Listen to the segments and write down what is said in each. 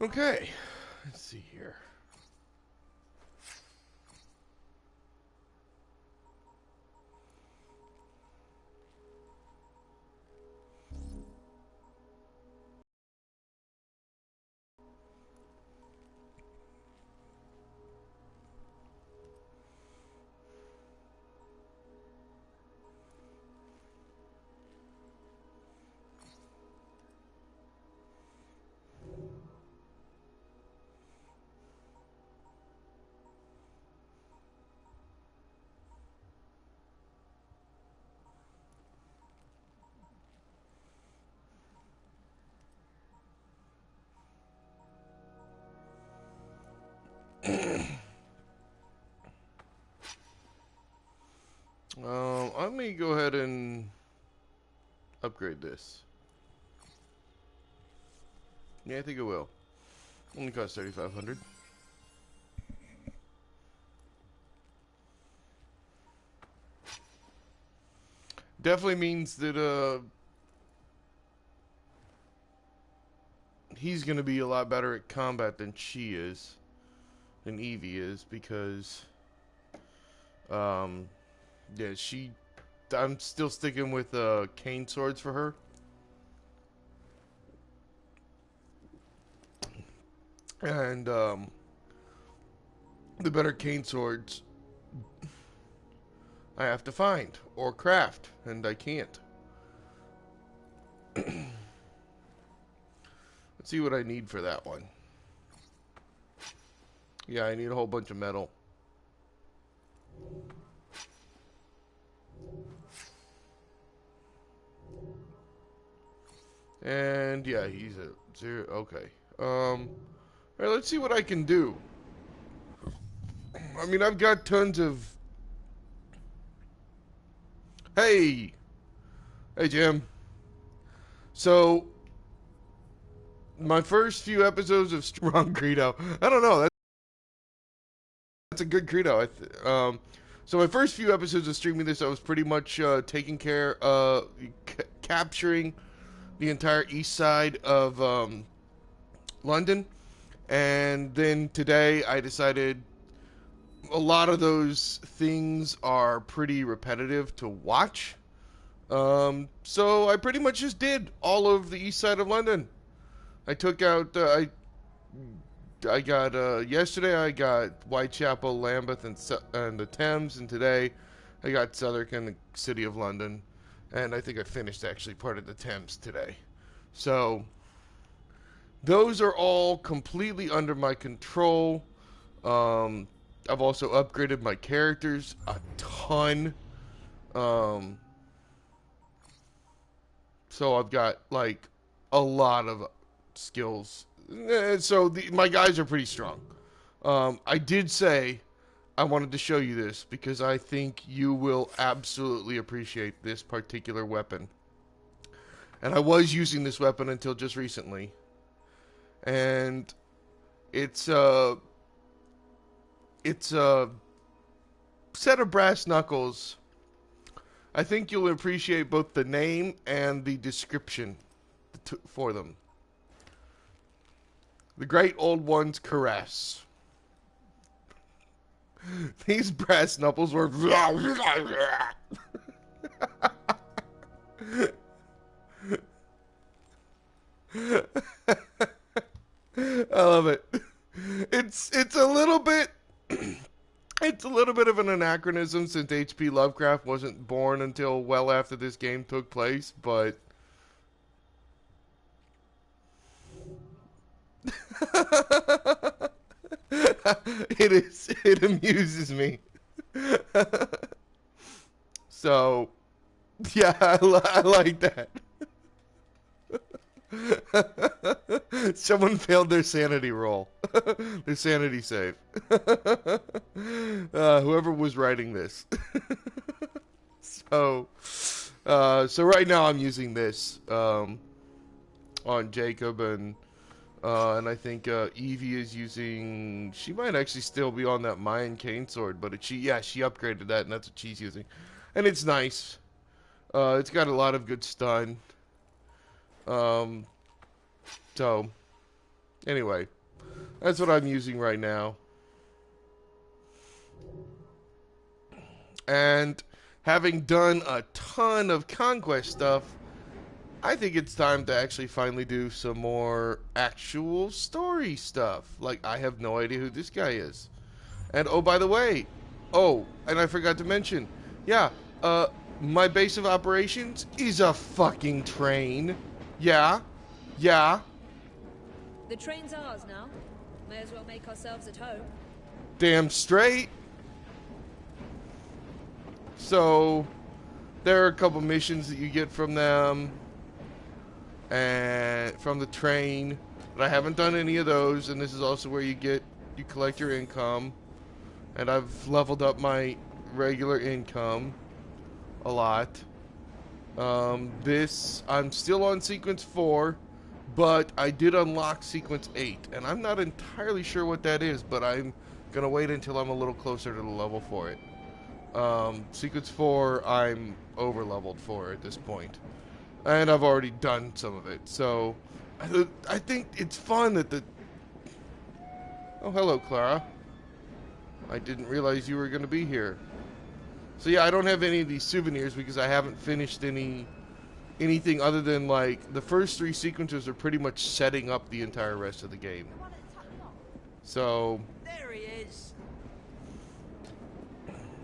Okay, let's see here. Let me go ahead and upgrade this. Yeah, I think it will. Only costs 3,500. Definitely means that he's gonna be a lot better at combat than she is, than Evie is, because yeah, I'm still sticking with cane swords for her. And the better cane swords I have to find or craft, and I can't. Let's see what I need for that one. Yeah, I need a whole bunch of metal. And yeah, he's a 0. Okay. Alright, let's see what I can do. I mean, I've got tons of. Hey! Hey, Jim. So, my first few episodes of Strong Credo. I don't know. That's a good credo. So my first few episodes of streaming this, I was pretty much taking care of capturing the entire east side of London, and then today I decided a lot of those things are pretty repetitive to watch. So I pretty much just did all of the east side of London. I took out I got yesterday I got Whitechapel, Lambeth, and the Thames, and today I got Southwark and the City of London, and I think I finished actually part of the Thames today. So those are all completely under my control. I've also upgraded my characters a ton. Um, so I've got like a lot of skills. So my guys are pretty strong. I did say I wanted to show you this because I think you will absolutely appreciate this particular weapon. And I was using this weapon until just recently. And it's a set of brass knuckles. I think you'll appreciate both the name and the description for them. The Great Old One's Caress. These brass knuckles were. I love it. It's a little bit. It's a little bit of an anachronism since H.P. Lovecraft wasn't born until well after this game took place, but it amuses me. So, yeah, I like that. Someone failed their sanity roll. Their sanity save. Whoever was writing this. So right now I'm using this on Jacob, and I think Evie is using. She might actually still be on that Mayan cane sword, but she upgraded that, and that's what she's using, and it's nice. It's got a lot of good stun. Um, so, anyway, that's what I'm using right now. And having done a ton of conquest stuff, I think it's time to actually finally do some more actual story stuff. Like, I have no idea who this guy is. And oh, by the way, oh, and I forgot to mention, yeah, my base of operations is a fucking train. Yeah, yeah, The train's ours now. May as well make ourselves at home. damn straight. So, there are a couple missions that you get from them, and from the train, but I haven't done any of those, and this is also where you collect your income, and I've leveled up my regular income a lot. I'm still on sequence 4, but I did unlock sequence 8, and I'm not entirely sure what that is, but I'm gonna wait until I'm a little closer to the level for it. Sequence 4, I'm over leveled for at this point. And I've already done some of it, so I think it's fun that the... Oh, hello, Clara. I didn't realize you were going to be here. So yeah, I don't have any of these souvenirs because I haven't finished anything other than, like, the first 3 sequences are pretty much setting up the entire rest of the game. So... There he is.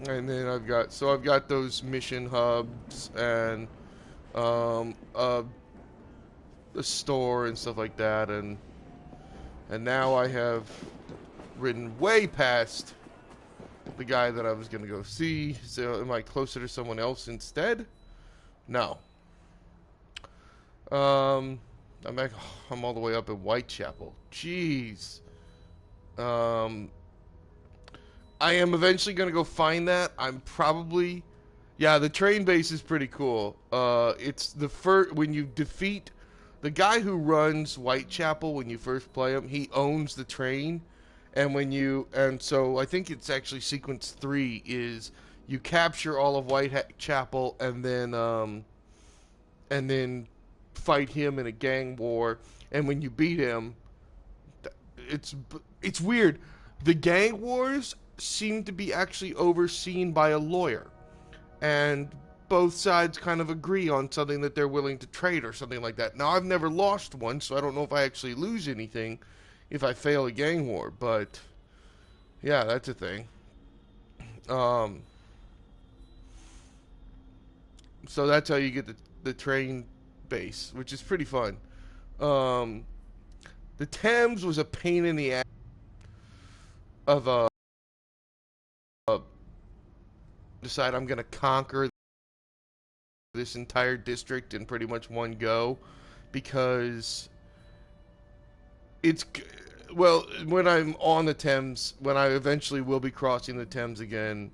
And then I've got those mission hubs and a store and stuff like that, and now I have ridden way past the guy that I was gonna go see. So am I closer to someone else instead? No. I'm all the way up in Whitechapel. Jeez. I am eventually gonna go find that. I'm probably... Yeah, the train base is pretty cool. It's the first... When you defeat... The guy who runs Whitechapel, when you first play him, he owns the train. And when you... And so, I think it's actually sequence 3 is... You capture all of Whitechapel and then fight him in a gang war. And when you beat him... It's weird. The gang wars seem to be actually overseen by a lawyer. And both sides kind of agree on something that they're willing to trade or something like that. Now, I've never lost one, so I don't know if I actually lose anything if I fail a gang war. But, yeah, that's a thing. So that's how you get the train base, which is pretty fun. The Thames was a pain in the ass of decide I'm going to conquer this entire district in pretty much one go, because it's... Well, when I'm on the Thames, when I eventually will be crossing the Thames again,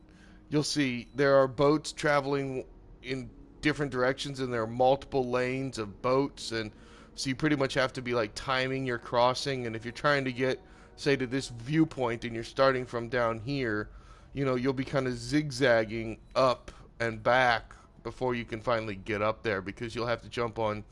you'll see there are boats traveling in different directions, and there are multiple lanes of boats, and so you pretty much have to be like timing your crossing. And if you're trying to get, say, to this viewpoint and you're starting from down here, you know, you'll be kind of zigzagging up and back before you can finally get up there, because you'll have to jump on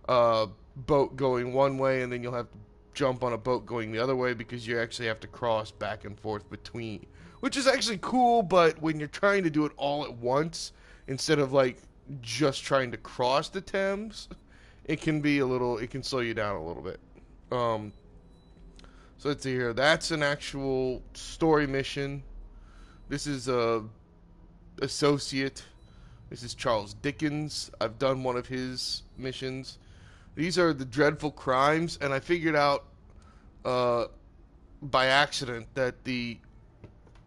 a boat going one way, and then you'll have to jump on a boat going the other way, because you actually have to cross back and forth between, which is actually cool. But when you're trying to do it all at once instead of like just trying to cross the Thames, it can slow you down a little bit. So let's see here. That's an actual story mission. This is a associate. This is Charles Dickens. I've done one of his missions. These are the dreadful crimes, and I figured out by accident that the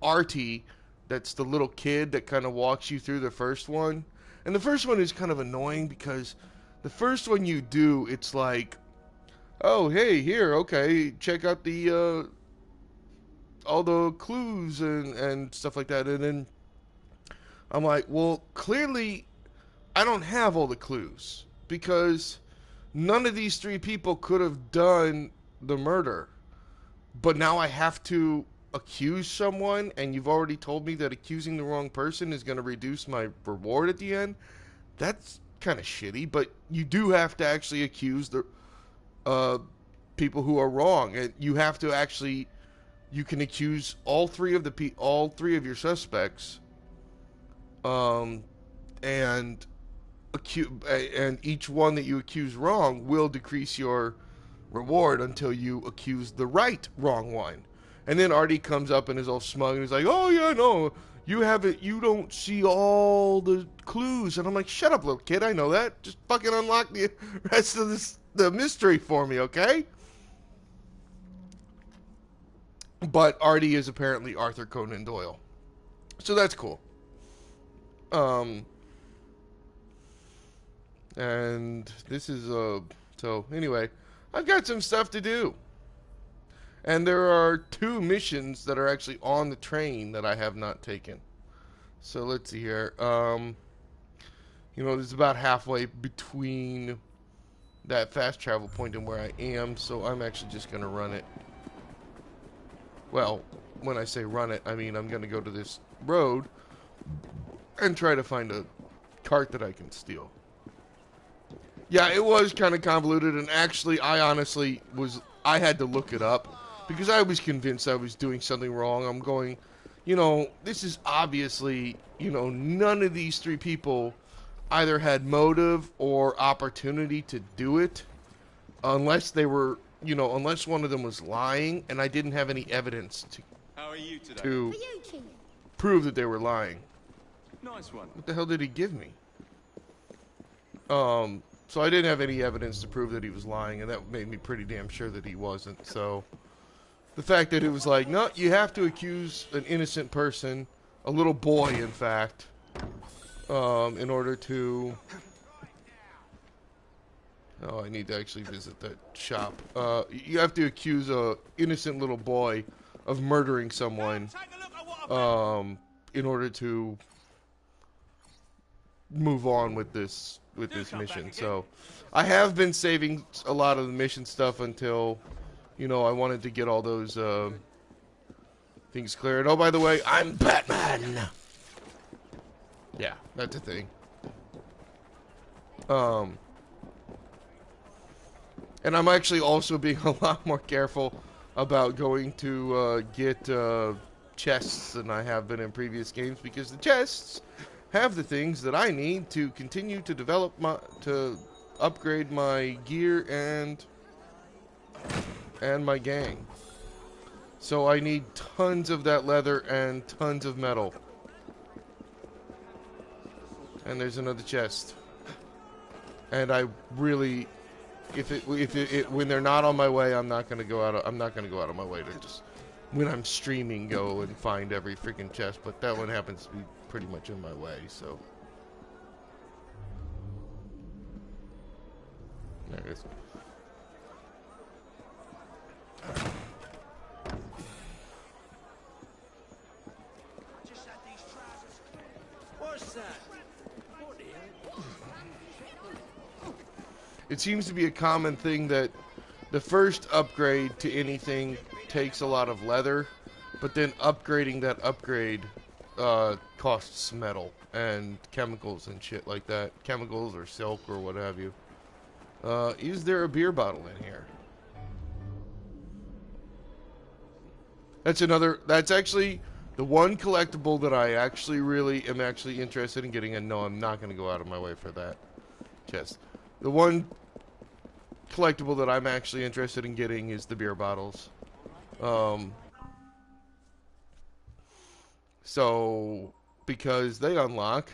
Artie, that's the little kid that kind of walks you through the first one. And the first one is kind of annoying, because the first one you do, it's like, oh, hey, here, okay, check out the all the clues and stuff like that. And then I'm like, well, clearly I don't have all the clues, because none of these 3 people could have done the murder. But now I have to accuse someone, and you've already told me that accusing the wrong person is going to reduce my reward at the end. That's kind of shitty, but you do have to actually accuse the people who are wrong, and you have to actually, you can accuse all three of your suspects, and and each one that you accuse wrong will decrease your reward until you accuse the wrong one. And then Artie comes up and is all smug and he's like, "Oh yeah, no, you don't see all the clues." And I'm like, "Shut up, little kid, I know that. Just fucking unlock the rest of the mystery for me, okay?" But Artie is apparently Arthur Conan Doyle. So that's cool. And this is, so anyway, I've got some stuff to do. And there are 2 missions that are actually on the train that I have not taken. So let's see here. It's about halfway between that fast travel point and where I am, so I'm actually just going to run it. Well, when I say run it, I mean I'm going to go to this road and try to find a cart that I can steal. Yeah, it was kind of convoluted, and actually, I had to look it up, because I was convinced I was doing something wrong. I'm going, this is obviously, none of these 3 people either had motive or opportunity to do it, unless they were, unless one of them was lying, and I didn't have any evidence How are you today? to prove that they were lying. Nice one. What the hell did he give me? So I didn't have any evidence to prove that he was lying, and that made me pretty damn sure that he wasn't. So the fact that it was like, no, you have to accuse an innocent person, a little boy, in fact, in order to... Oh, I need to actually visit that shop. You have to accuse a innocent little boy of murdering someone, in order to move on with this mission. So I have been saving a lot of the mission stuff until, I wanted to get all those things cleared. Oh, by the way, I'm Batman. Yeah, that's a thing. And I'm actually also being a lot more careful about going to get chests than I have been in previous games, because the chests have the things that I need to continue to develop to upgrade my gear and my gang. So I need tons of that leather and tons of metal. And there's another chest. And I really, when they're not on my way, I'm not gonna go out of my way to just, when I'm streaming, go and find every freaking chest. But that one happens to be pretty much in my way, so. There it is. What's that? It seems to be a common thing that the first upgrade to anything takes a lot of leather, but then upgrading that upgrade costs metal and chemicals and shit like that. Chemicals or silk or what have you. Is there a beer bottle in here? That's actually the one collectible that I actually am interested in getting, and no, I'm not going to go out of my way for that chest. The one collectible that I'm actually interested in getting is the beer bottles. So, because they unlock...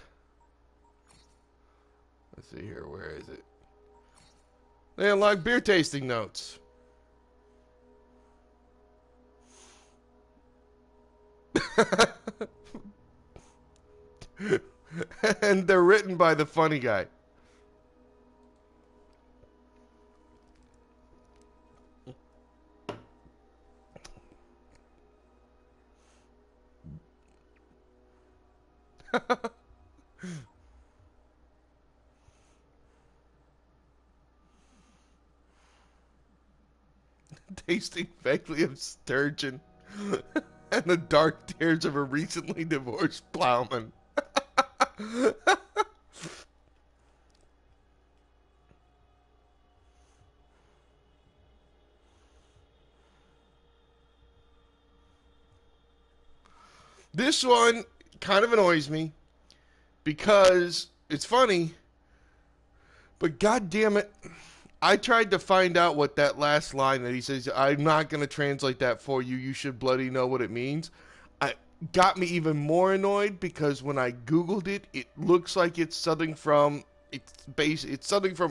Let's see here, where is it? They unlock beer tasting notes. And they're written by the funny guy. Tasting vaguely of sturgeon and the dark tears of a recently divorced plowman. This one kind of annoys me because it's funny, but god damn it, I tried to find out what that last line that he says, I'm not going to translate that for you, you should bloody know what it means. Got me even more annoyed because when I googled it, it looks like it's something from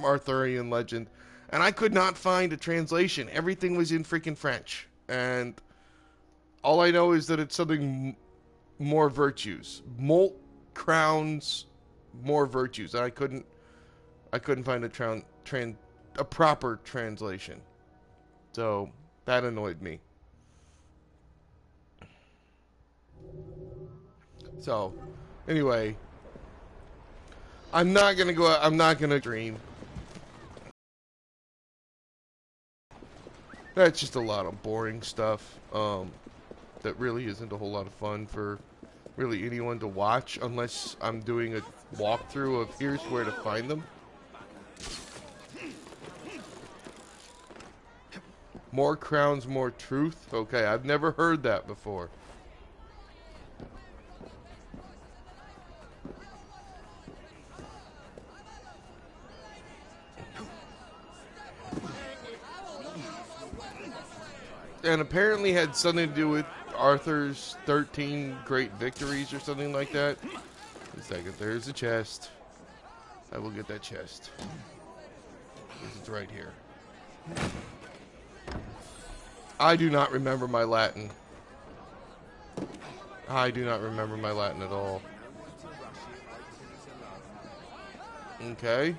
Arthurian legend, and I could not find a translation. Everything was in freaking French, and all I know is that it's something more virtues, molt crowns, more virtues. And I couldn't find a proper translation, so that annoyed me. So, anyway, I'm not gonna dream. That's just a lot of boring stuff. That really isn't a whole lot of fun for really anyone to watch unless I'm doing a walkthrough of here's where to find them. More crowns, more truth. Okay, I've never heard that before. And apparently had something to do with Arthur's 13 great victories or something like that. A second, there's the chest. I will get that chest. It's right here. I do not remember my Latin. I do not remember my Latin at all. Okay.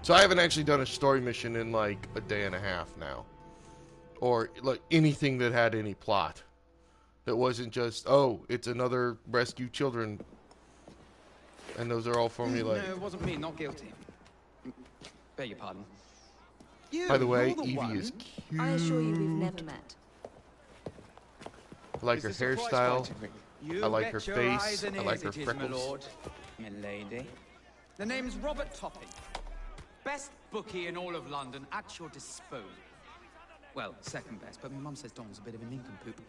So I haven't actually done a story mission in like a day and a half now. Or like anything that had any plot. That wasn't just, oh, it's another rescue children. And those are all formulae. No, it wasn't me, not guilty. Beg your pardon. By the way, Evie is cute. I assure you we've never met. I like her hairstyle. I like her face. I like her freckles. Milady. The name's Robert Topping. Best bookie in all of London at your disposal. Well, second best, but my mum says Don's a bit of a nincompoop.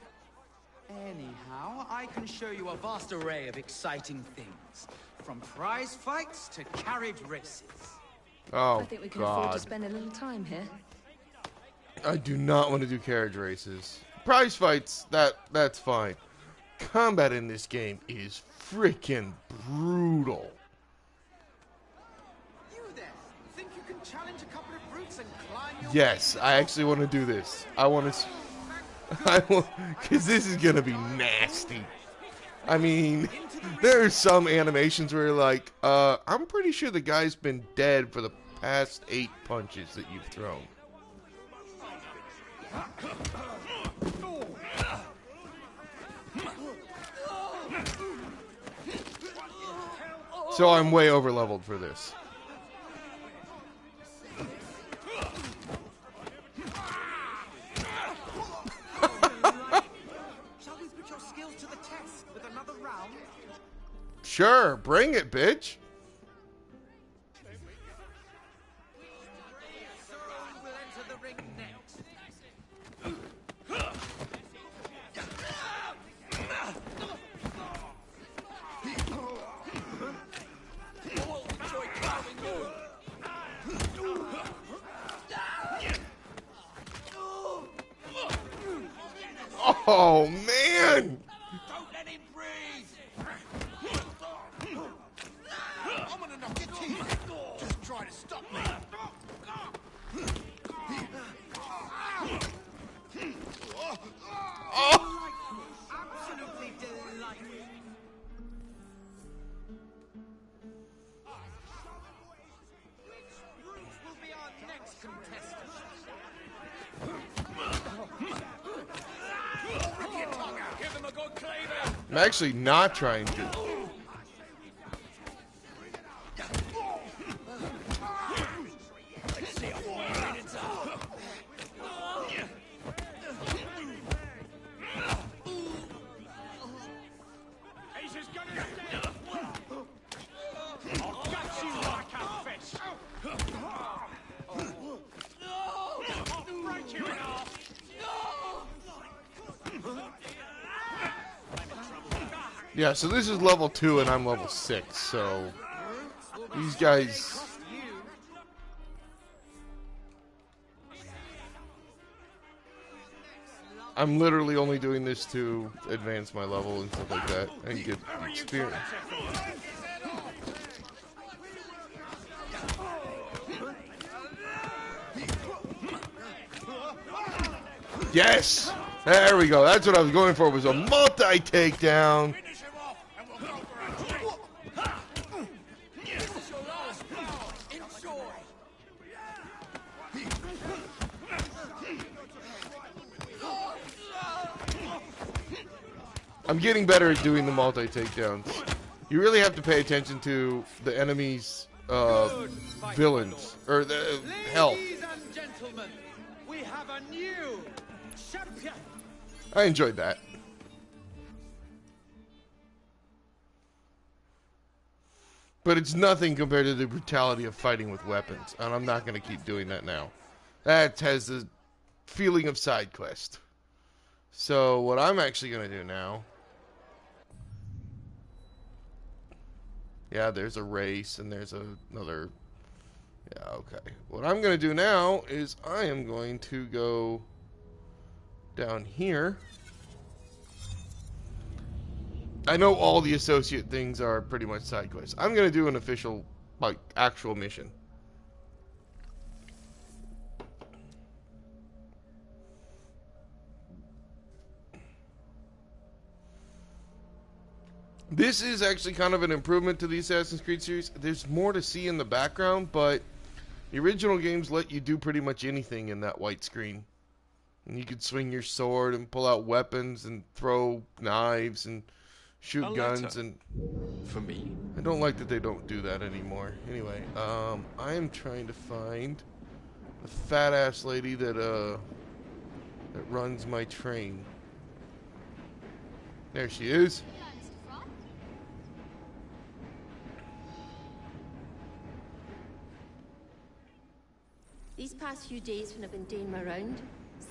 Anyhow, I can show you a vast array of exciting things. From prize fights to carriage races. Oh, I think we can afford to spend a little time here. I do not want to do carriage races. Prize fights, that's fine. Combat in this game is freaking brutal. You there, think you can challenge a couple of brutes and climb your Yes, I actually want to do this. I want to... because this is going to be nasty. I mean, there are some animations where you're like, I'm pretty sure the guy's been dead for the past 8 punches that you've thrown. So I'm way over leveled for this. Shall we put your skills to the test with another round? Sure, bring it, bitch. Someone will enter the ring next. Oh, man. Don't let him breathe! I'm gonna knock your teeth! Just try to stop me! Oh. Absolutely delightful! Bruce will be our next contestant. Give him a good cleaver! I'm actually not trying to. Yeah, so this is level 2 and I'm level 6, so these guys... I'm literally only doing this to advance my level and stuff like that and get experience. Yes! There we go. That's what I was going for, was a multi-takedown. I'm getting better at doing the multi-takedowns. You really have to pay attention to the enemy's villains, or the health. Ladies and gentlemen, we have a new champion. I enjoyed that. But it's nothing compared to the brutality of fighting with weapons, and I'm not going to keep doing that now. That has the feeling of side quest. So what I'm actually going to do now... Yeah, there's a race, and there's another... Yeah, okay. What I'm going to do now is I am going to go down here. I know all the associate things are pretty much side quests. I'm going to do an official, like, actual mission. This is actually kind of an improvement to the Assassin's Creed series. There's more to see in the background, but the original games let you do pretty much anything in that white screen. And you could swing your sword and pull out weapons and throw knives and shoot guns. And for me. I don't like that they don't do that anymore. Anyway, I am trying to find the fat ass lady that runs my train. There she is. These past few days when I've been doing my round,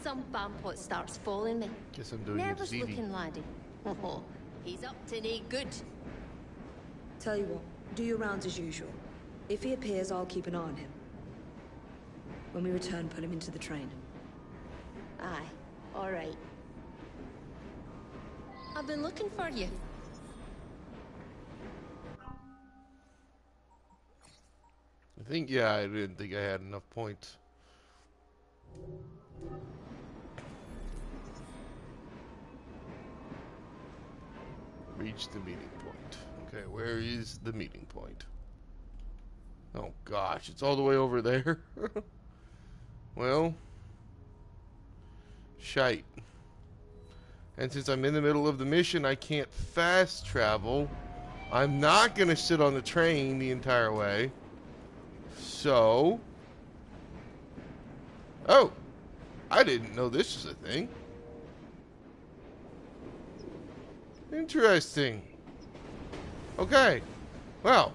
some bampot starts following me. Guess I'm doing Nervous it looking laddie. Oh, he's up to no good. Tell you what, do your rounds as usual. If he appears, I'll keep an eye on him. When we return, put him into the train. Aye, all right. I've been looking for you. I think, yeah, I didn't think I had enough points. Reach the meeting point. Okay, where is the meeting point? Oh gosh, it's all the way over there. Well, shite. And since I'm in the middle of the mission, I can't fast travel. I'm not gonna sit on the train the entire way. So... Oh! I didn't know this was a thing. Interesting. Okay. Well,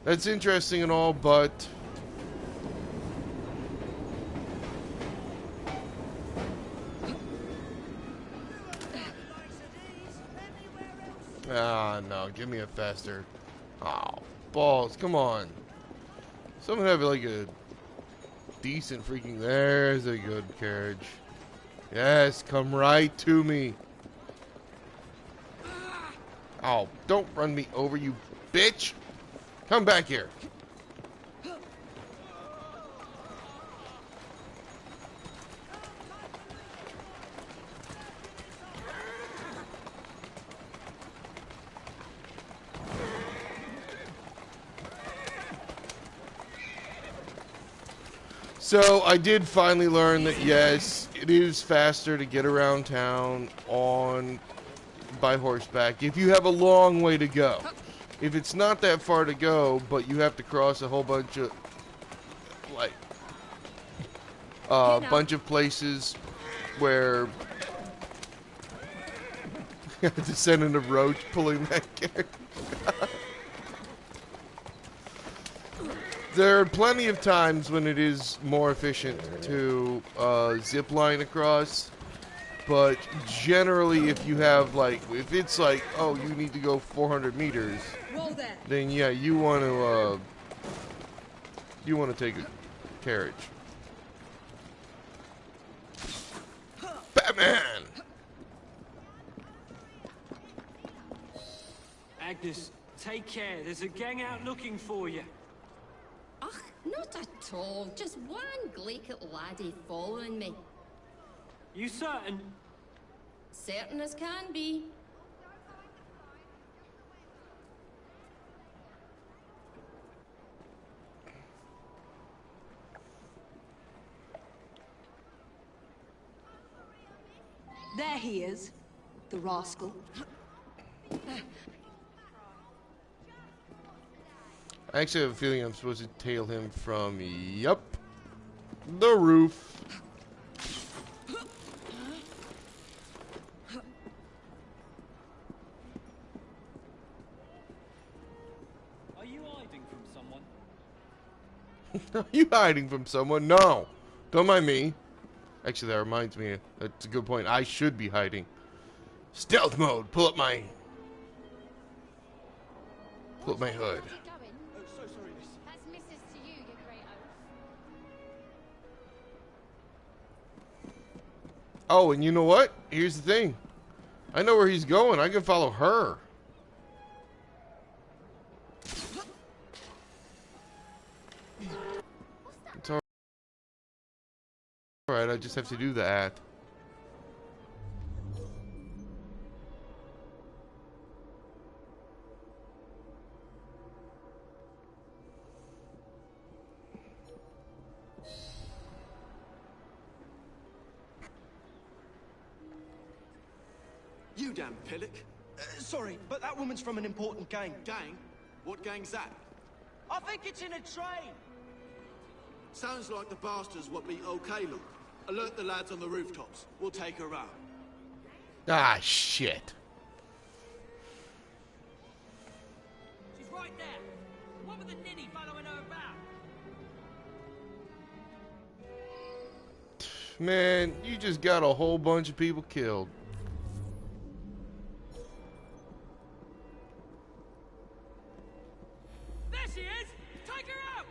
that's interesting and all, but... Ah, no. Give me a faster... Oh, balls. Come on. Someone have like a decent freaking... There's a good carriage. Yes, come right to me. Oh, don't run me over, you bitch. Come back here. So I did finally learn that yes, it is faster to get around town by horseback if you have a long way to go. If it's not that far to go, but you have to cross a whole bunch of bunch of places where you have to send in a roach pulling that carriage. There are plenty of times when it is more efficient to zip line across, But generally, if you have like, if it's like, oh, you need to go 400 meters, Roll there. then yeah, you want to take a carriage. Batman. Agnes, take care. There's a gang out looking for you. Ugh, not at all. Just one glaikit laddie following me. You certain? Certain as can be. There he is, the rascal. I actually have a feeling I'm supposed to tail him from, yup, the roof. Are you hiding from someone? Are you hiding from someone? No. Don't mind me. Actually, that reminds me. That's a good point. I should be hiding. Stealth mode. Pull up my hood. Where are you going? Oh, so sorry, miss. That's Mrs. to you, you great oaf. Oh, and you know what? Here's the thing. I know where he's going. I can follow her. It's alright, I just have to do that. You damn pillock. Sorry, but that woman's from an important gang. Gang? What gang's that? I think it's in a train. Sounds like the bastards what beat old Caleb. Alert the lads on the rooftops. We'll take her out. Ah, shit. She's right there. What with the ninny following her about? Man, you just got a whole bunch of people killed. There she is! Take her out!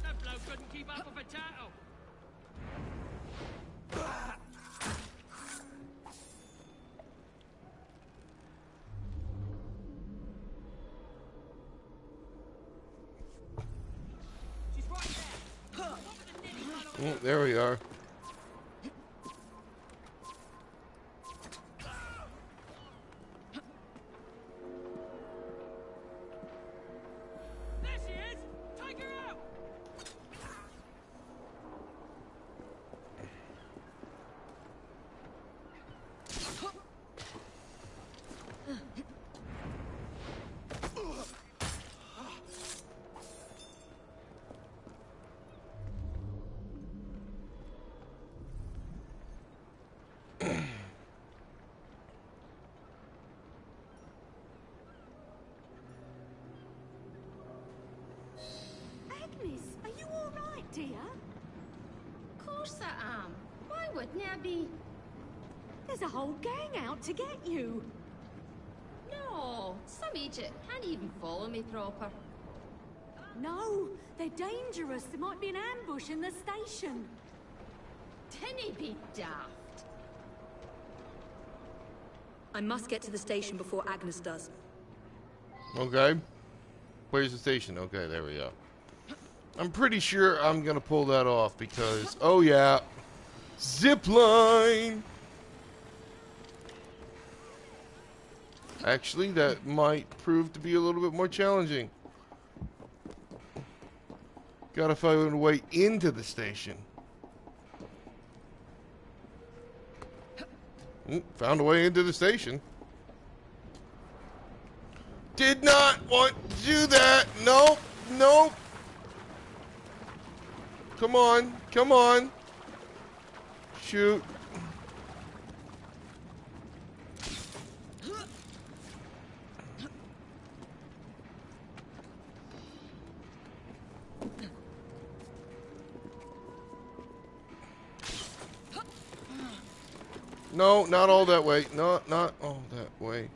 That bloke couldn't keep up with a tattle. She's right there. What with the ninny following Oh, there we are. There she is! Take her out! Agnes, are you all right, dear? Of course I am. Why wouldn't I be? There's a whole gang out to get you. No, some idiot can't even follow me proper. No, they're dangerous. There might be an ambush in the station. Tinny be daft. I must get to the station before Agnes does. Okay. Where's the station? Okay, there we go. I'm pretty sure I'm gonna pull that off because, oh yeah, zip line. Actually, that might prove to be a little bit more challenging. Gotta find a way into the station. Found a way into the station. Did not want to do that. Nope. Nope. Come on. Come on. Shoot. No, not all that way. No, not all that way.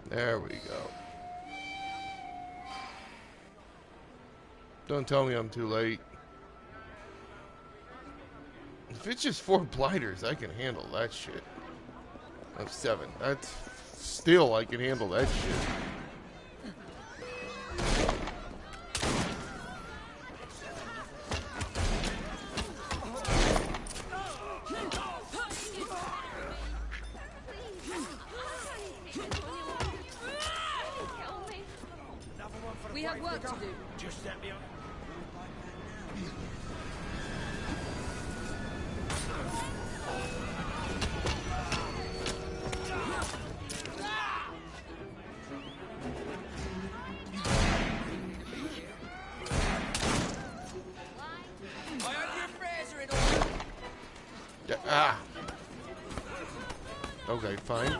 There we go. Don't tell me I'm too late. If it's just 4 blighters, I can handle that shit. Of 7. That's still I can handle that shit. We have work to do. Just set me up. Yeah, ah. Okay, fine.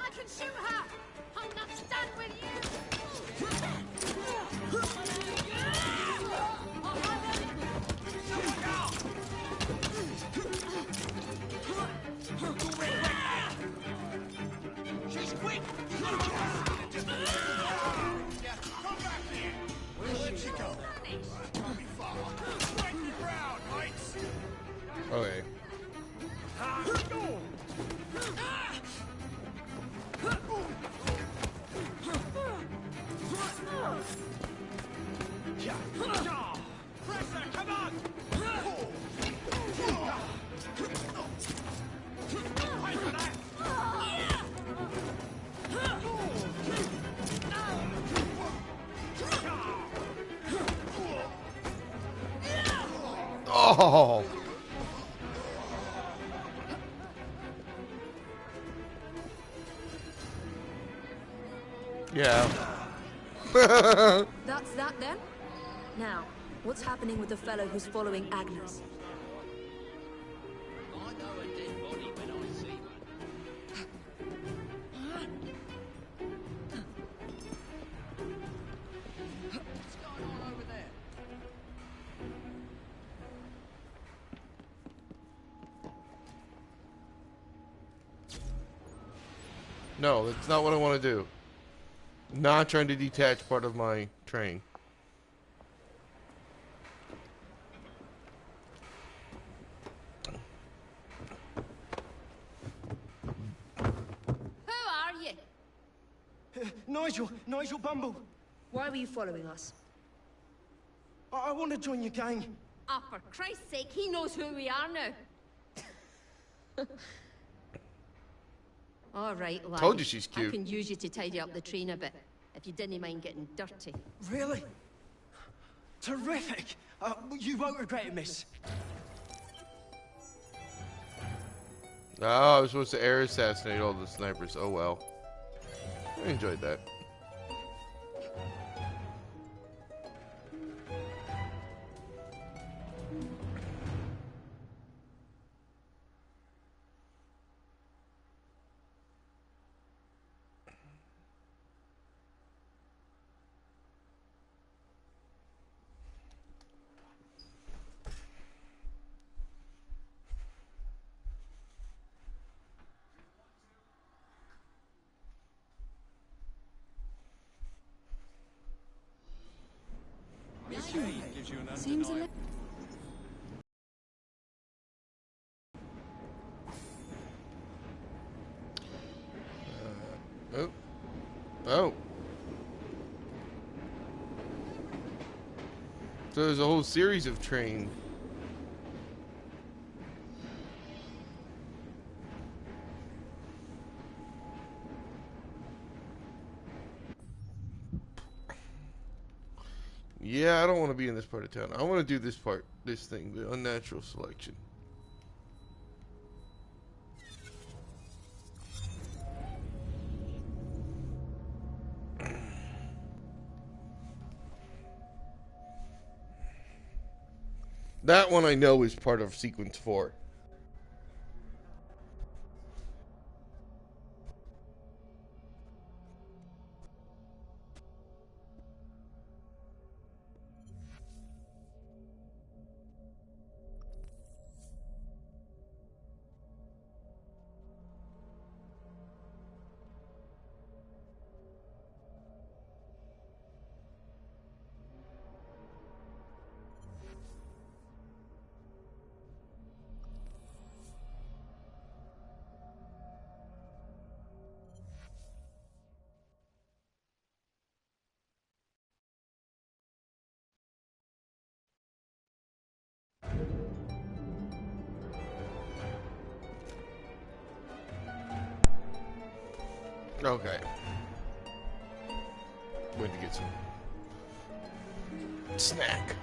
I can shoot her! I'm not done with She's quick! Come back here! Where'd she go? Can't be far. Break the ground, mates! Okay. Pressure, come on! Oh. Yeah. That's that then? Now, what's happening with the fellow who's following Agnes? I know a dead body when I see one. What's going on over there? No, that's not what I want to do. Not trying to detach part of my train. Who are you? Nigel Bumble. Why were you following us? I want to join your gang. Ah, for Christ's sake, he knows who we are now. All right, lad. Told you she's I cute. can use you to tidy up the train a bit, if you didn't mind getting dirty. Really? Terrific. You won't regret it, miss. Oh, I was supposed to air assassinate all the snipers. Oh well. I enjoyed that. Seems a little... Oh. Oh. So there's a whole series of train. Yeah, I don't want to be in this part of town. I want to do this part, this thing, the unnatural selection. That one I know is part of sequence 4. Okay. Went to get some snack.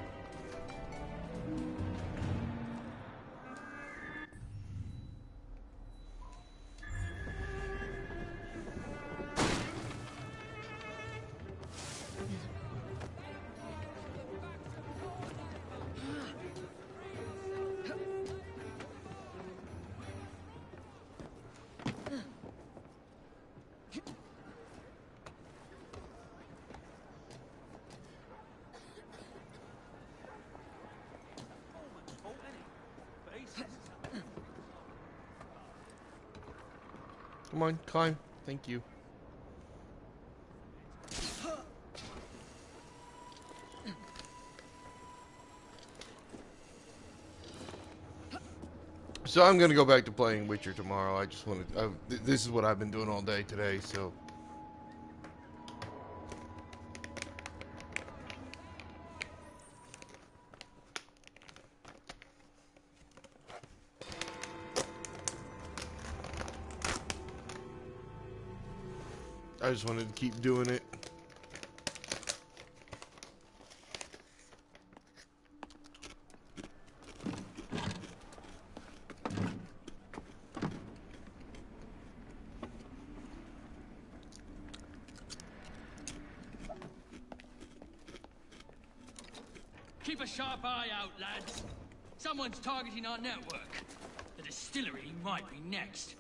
Come on, climb. Thank you. So I'm gonna go back to playing Witcher tomorrow. I just want to. This is what I've been doing all day today. So. I just wanted to keep doing it. Keep a sharp eye out, lads. Someone's targeting our network. The distillery might be next.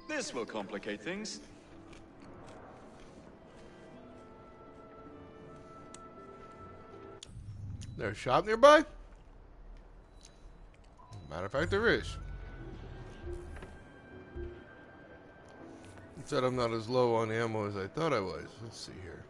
This will complicate things. There's a shop nearby? Matter of fact, there is. It said I'm not as low on ammo as I thought I was. Let's see here.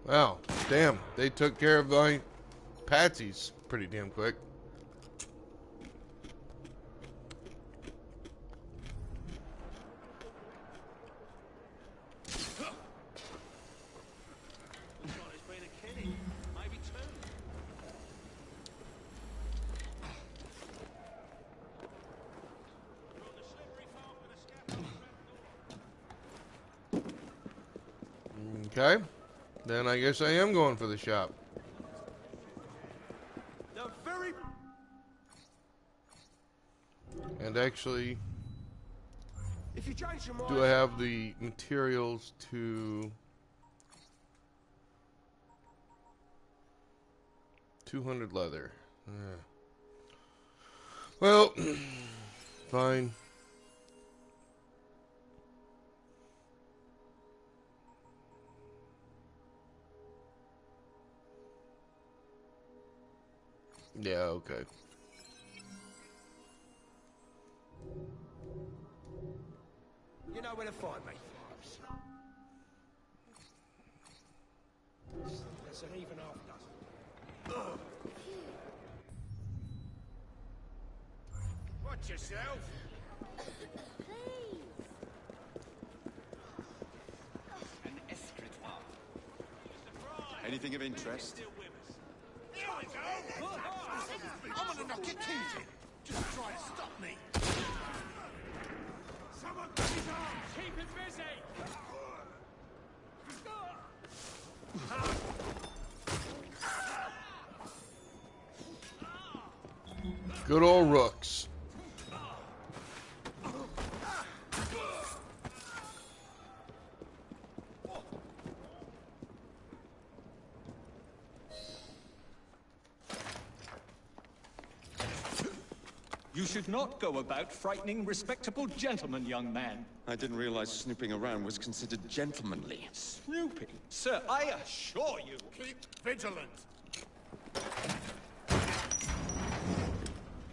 Wow, damn, they took care of my patsies pretty damn quick. Okay, then I guess I am going for the shop. And actually, If you change your mind, do I have the materials to 200 leather? Well, fine. Yeah, okay. you know where to find me. There's an even half dozen. Watch yourself. An escritoire. Anything of interest? Here we go. I'm gonna knock your teeth in. Just try to stop me. Someone get his arms. Keep it busy! Good old rooks. You You should not go about frightening respectable gentlemen, young man. I didn't realize snooping around was considered gentlemanly. Snooping? Sir, I assure you. Keep vigilant.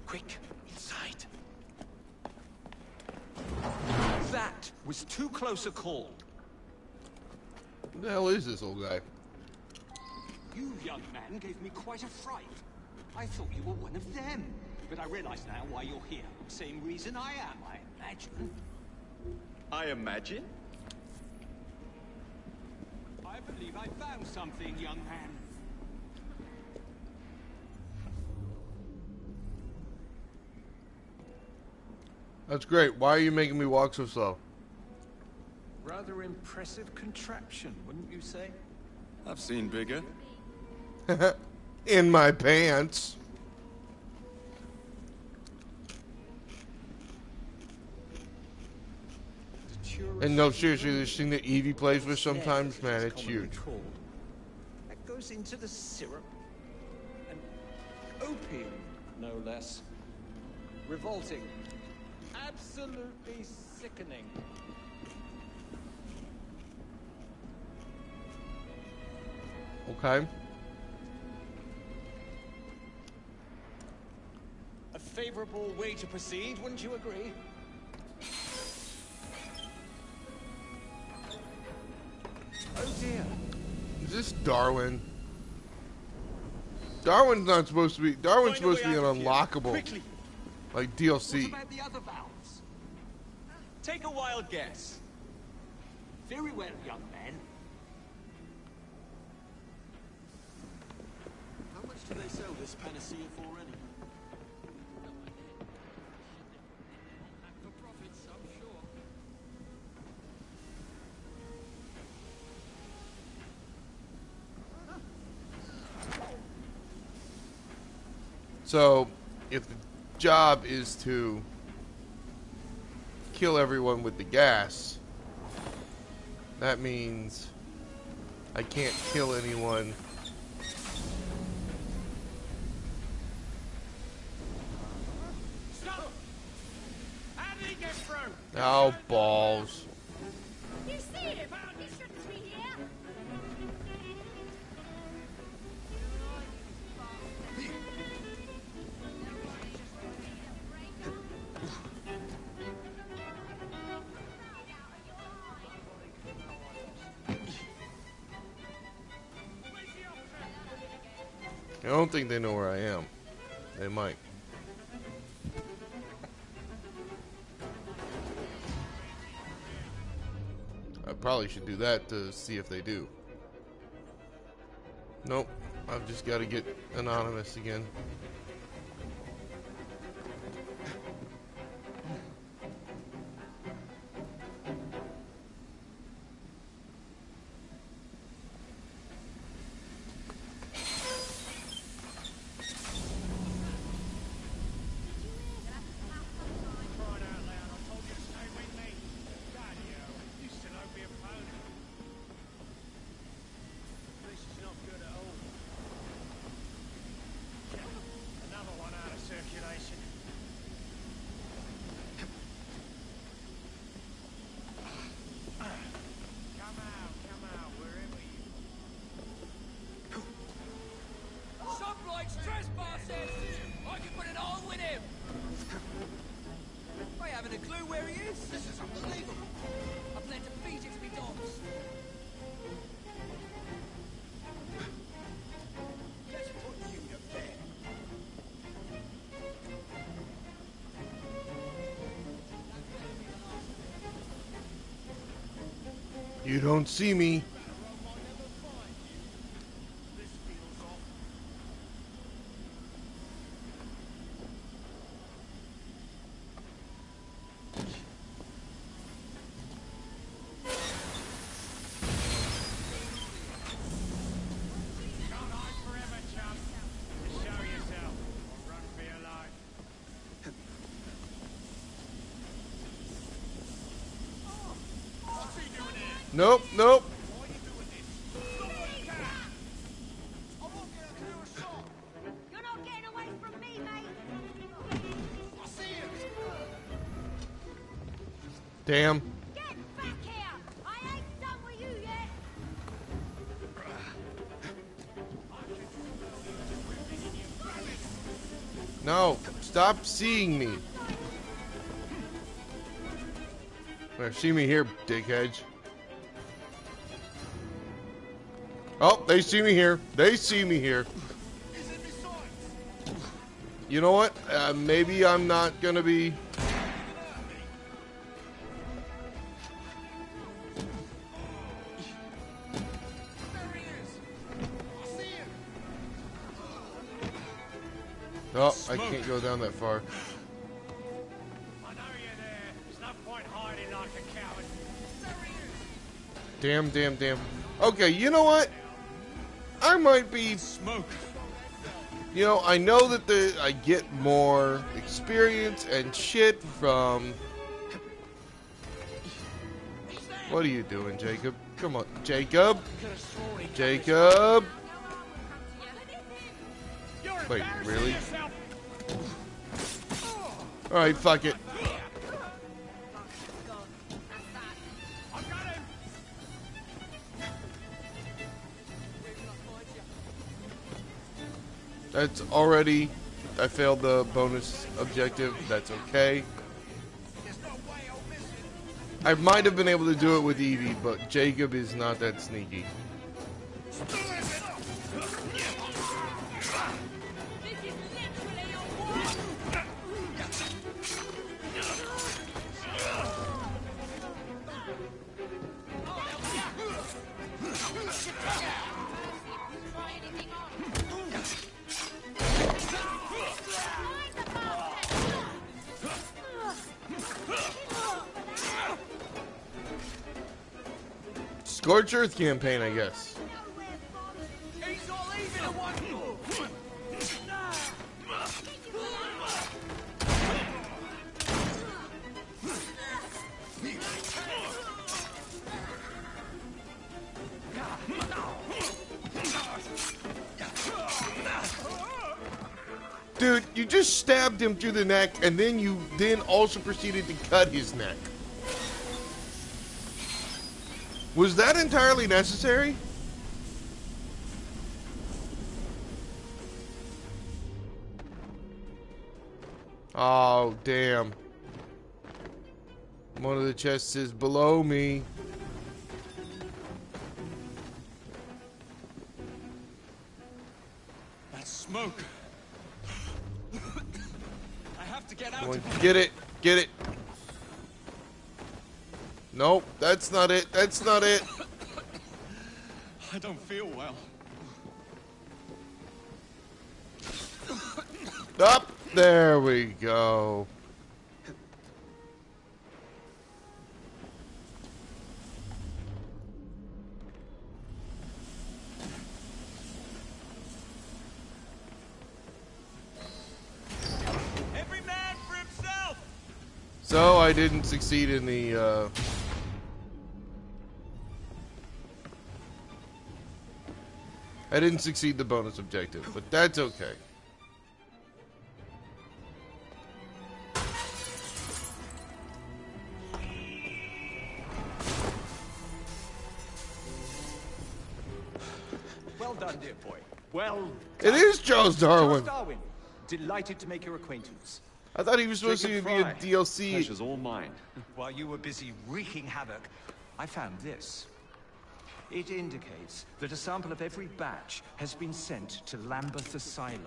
Quick, inside. That was too close a call. Who the hell is this old guy? You, young man, gave me quite a fright. I thought you were one of them. But I realize now why you're here. Same reason I am, I imagine. I imagine? I believe I found something, young man. That's great. Why are you making me walk so slow? Rather impressive contraption, wouldn't you say? I've seen bigger. In my pants. And no, seriously, this thing that Evie plays with sometimes, man, it's huge. That goes into the syrup. And opium, no less. Revolting. Absolutely sickening. Okay. A favorable way to proceed, wouldn't you agree? Oh dear. Is this Darwin? Darwin's not supposed to be. Darwin's supposed to be an unlockable, Quickly. like What DLC. about the other valves? Take a wild guess. Very well, young man. How much do they sell this panacea for anyway? For profits, I'm sure. So, if the job is to kill everyone with the gas, that means I can't kill anyone. Stop! How did he get through? Oh, balls. You see him? He shouldn't be here. I don't think they know where I am. They might. I probably should do that to see if they do. Nope. I've just got to get anonymous again. Crying out loud, I told you to stay with me. Bloody hell, you still owe me a pony. This is not good at all. Another one out of circulation. Come out, wherever you. Some bloke's trespassing! I can put it on with him! I haven't a clue where he is. This is unbelievable. I plan to feed it to me dogs. Let's put you to bed. You don't see me. This feels off. Can't hide forever, chum. Show yourself. Or run for your life. What's he doing here? Nope, nope. Why are you doing this? Stop what you can. I won't get a clear shot. You're not getting away from me, mate. I see Damn. Get back here! I ain't done with you yet! No, stop seeing me. See me here, dickheads. Oh, they see me here. They see me here. You know what? Maybe I'm not gonna be... Oh, I can't go down that far. I know you're there. There's no point hiding like a coward. Damn, damn, damn. Okay, you know what? I might be... Smoke. You know, I know that I get more experience and shit from... What are you doing, Jacob? Come on, Jacob. Jacob. Wait, really? Alright, fuck it. That's already... I failed the bonus objective. That's okay. I might have been able to do it with Evie, but Jacob is not that sneaky. Scorched Earth campaign, I guess. Dude, you just stabbed him through the neck, and then you also proceeded to cut his neck. Was that entirely necessary? Oh, damn. One of the chests is below me. That's smoke. I have to get out. Get it. Get it. Nope, that's not it. That's not it. I don't feel well. Up. There we go. Every man for himself. So I didn't succeed in the I didn't succeed the bonus objective, but that's okay. Well done, dear boy. Well done. It is Charles Darwin. Charles Darwin. Delighted to make your acquaintance. I thought he was supposed Jacob to be a Fry. DLC. Pleasure's all mine. While you were busy wreaking havoc, I found this. It indicates that a sample of every batch has been sent to Lambeth Asylum.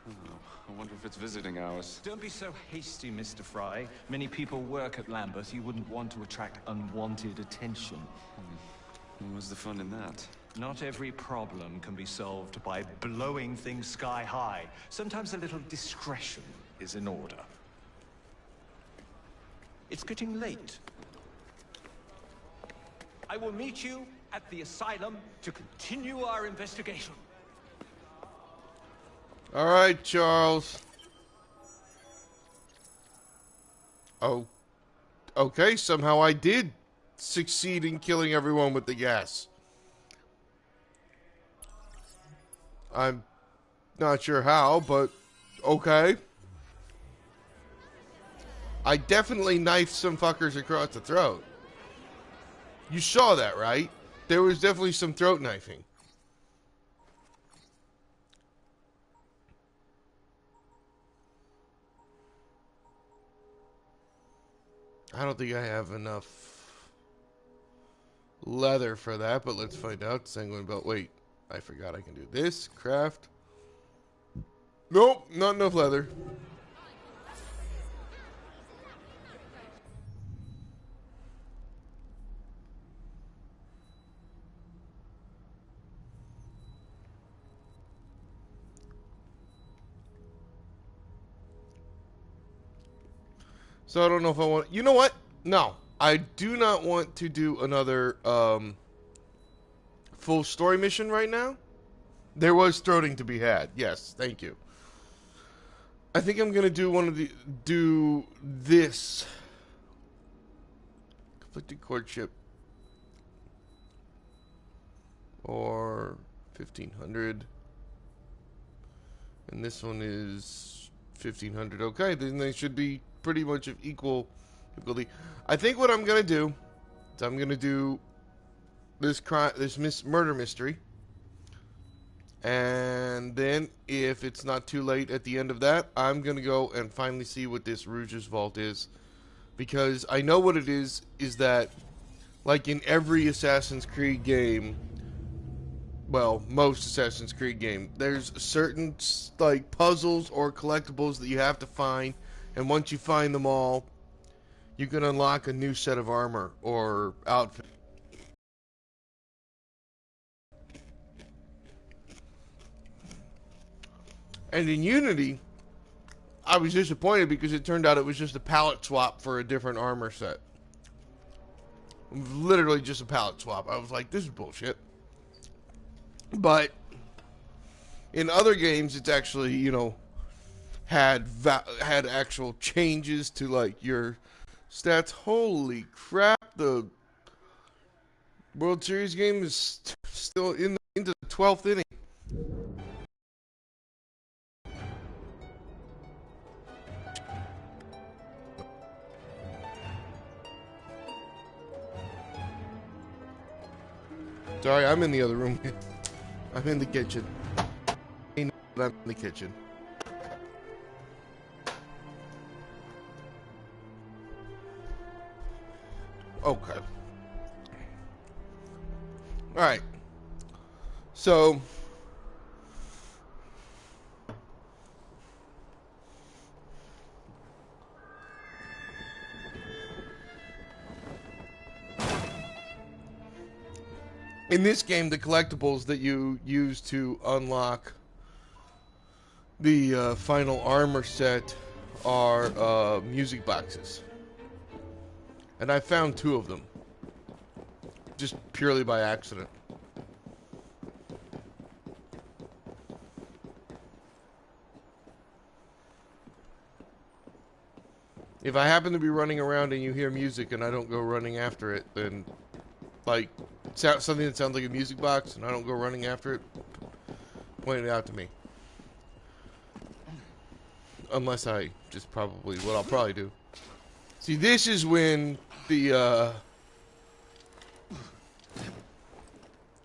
Oh, I wonder if it's visiting hours. Don't be so hasty, Mr. Fry. Many people work at Lambeth. You wouldn't want to attract unwanted attention. What's the fun in that? Not every problem can be solved by blowing things sky high. Sometimes a little discretion is in order. It's getting late. I will meet you at the asylum to continue our investigation. All right, Charles. Oh, okay. Somehow I did succeed in killing everyone with the gas. I'm not sure how, but okay. I definitely knifed some fuckers across the throat. You saw that, right? There was definitely some throat knifing. I don't think I have enough leather for that, but let's find out. Sanguine belt. Wait, I forgot I can do this. Craft. Nope, not enough leather. So I don't know if I want... You know what? No. I do not want to do another full story mission right now. There was throating to be had. Yes, thank you. I think I'm going to do this. Conflicted courtship. Or 1500. And this one is 1500. Okay, then they should be pretty much of equally. I think what I'm going to do is I'm going to do this murder mystery. And then, if it's not too late at the end of that, I'm going to go and finally see what this Rouge's Vault is. Because I know what it is that, like in every Assassin's Creed game, well, most Assassin's Creed game, there's certain, like, puzzles or collectibles that you have to find. And once you find them all, you can unlock a new set of armor or outfit. And in Unity, I was disappointed because it turned out it was just a palette swap for a different armor set. Literally just a palette swap. I was like, this is bullshit. But in other games, it's actually, you know, had actual changes to, like, your stats. Holy crap, the World Series game is still into the 12th inning. Sorry, I'm in the other room. I'm in the kitchen. I'm in the kitchen. Okay. Alright. So... in this game, the collectibles that you use to unlock the final armor set are music boxes. And I found 2 of them. Just purely by accident. If I happen to be running around and you hear music and I don't go running after it, then, like, something that sounds like a music box and I don't go running after it, point it out to me. Unless I just probably, what I'll probably do. See, this is when the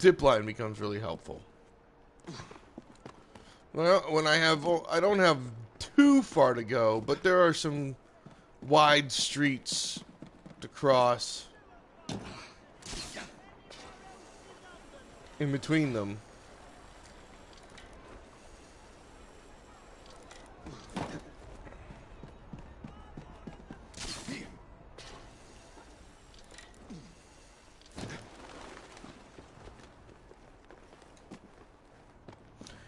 zip line becomes really helpful. Well, when I don't have too far to go, but there are some wide streets to cross in between them.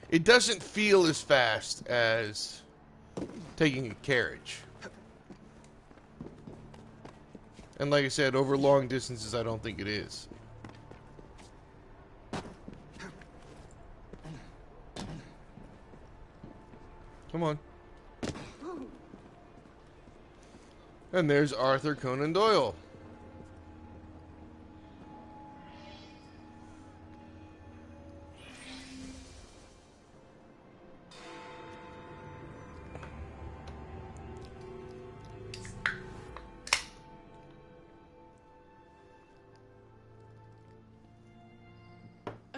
It doesn't feel as fast as taking a carriage. And like I said, over long distances, I don't think it is. Come on. And there's Arthur Conan Doyle.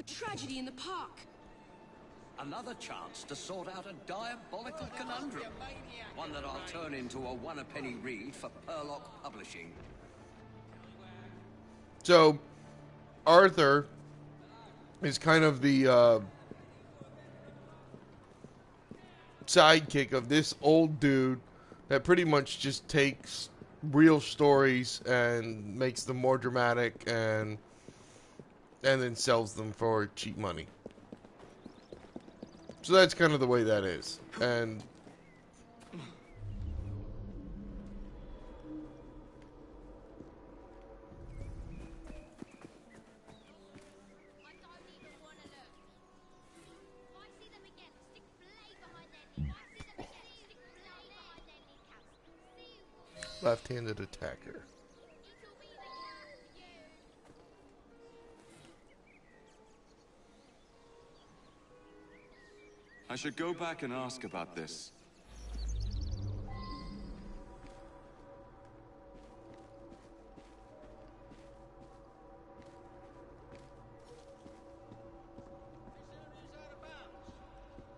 A tragedy in the park. Another chance to sort out a diabolical conundrum. One that I'll turn into a one-a-penny read for Purlock Publishing. So, Arthur is kind of the sidekick of this old dude that pretty much just takes real stories and makes them more dramatic and then sells them for cheap money. So that's kind of the way that is. And left-handed attacker. I should go back and ask about this.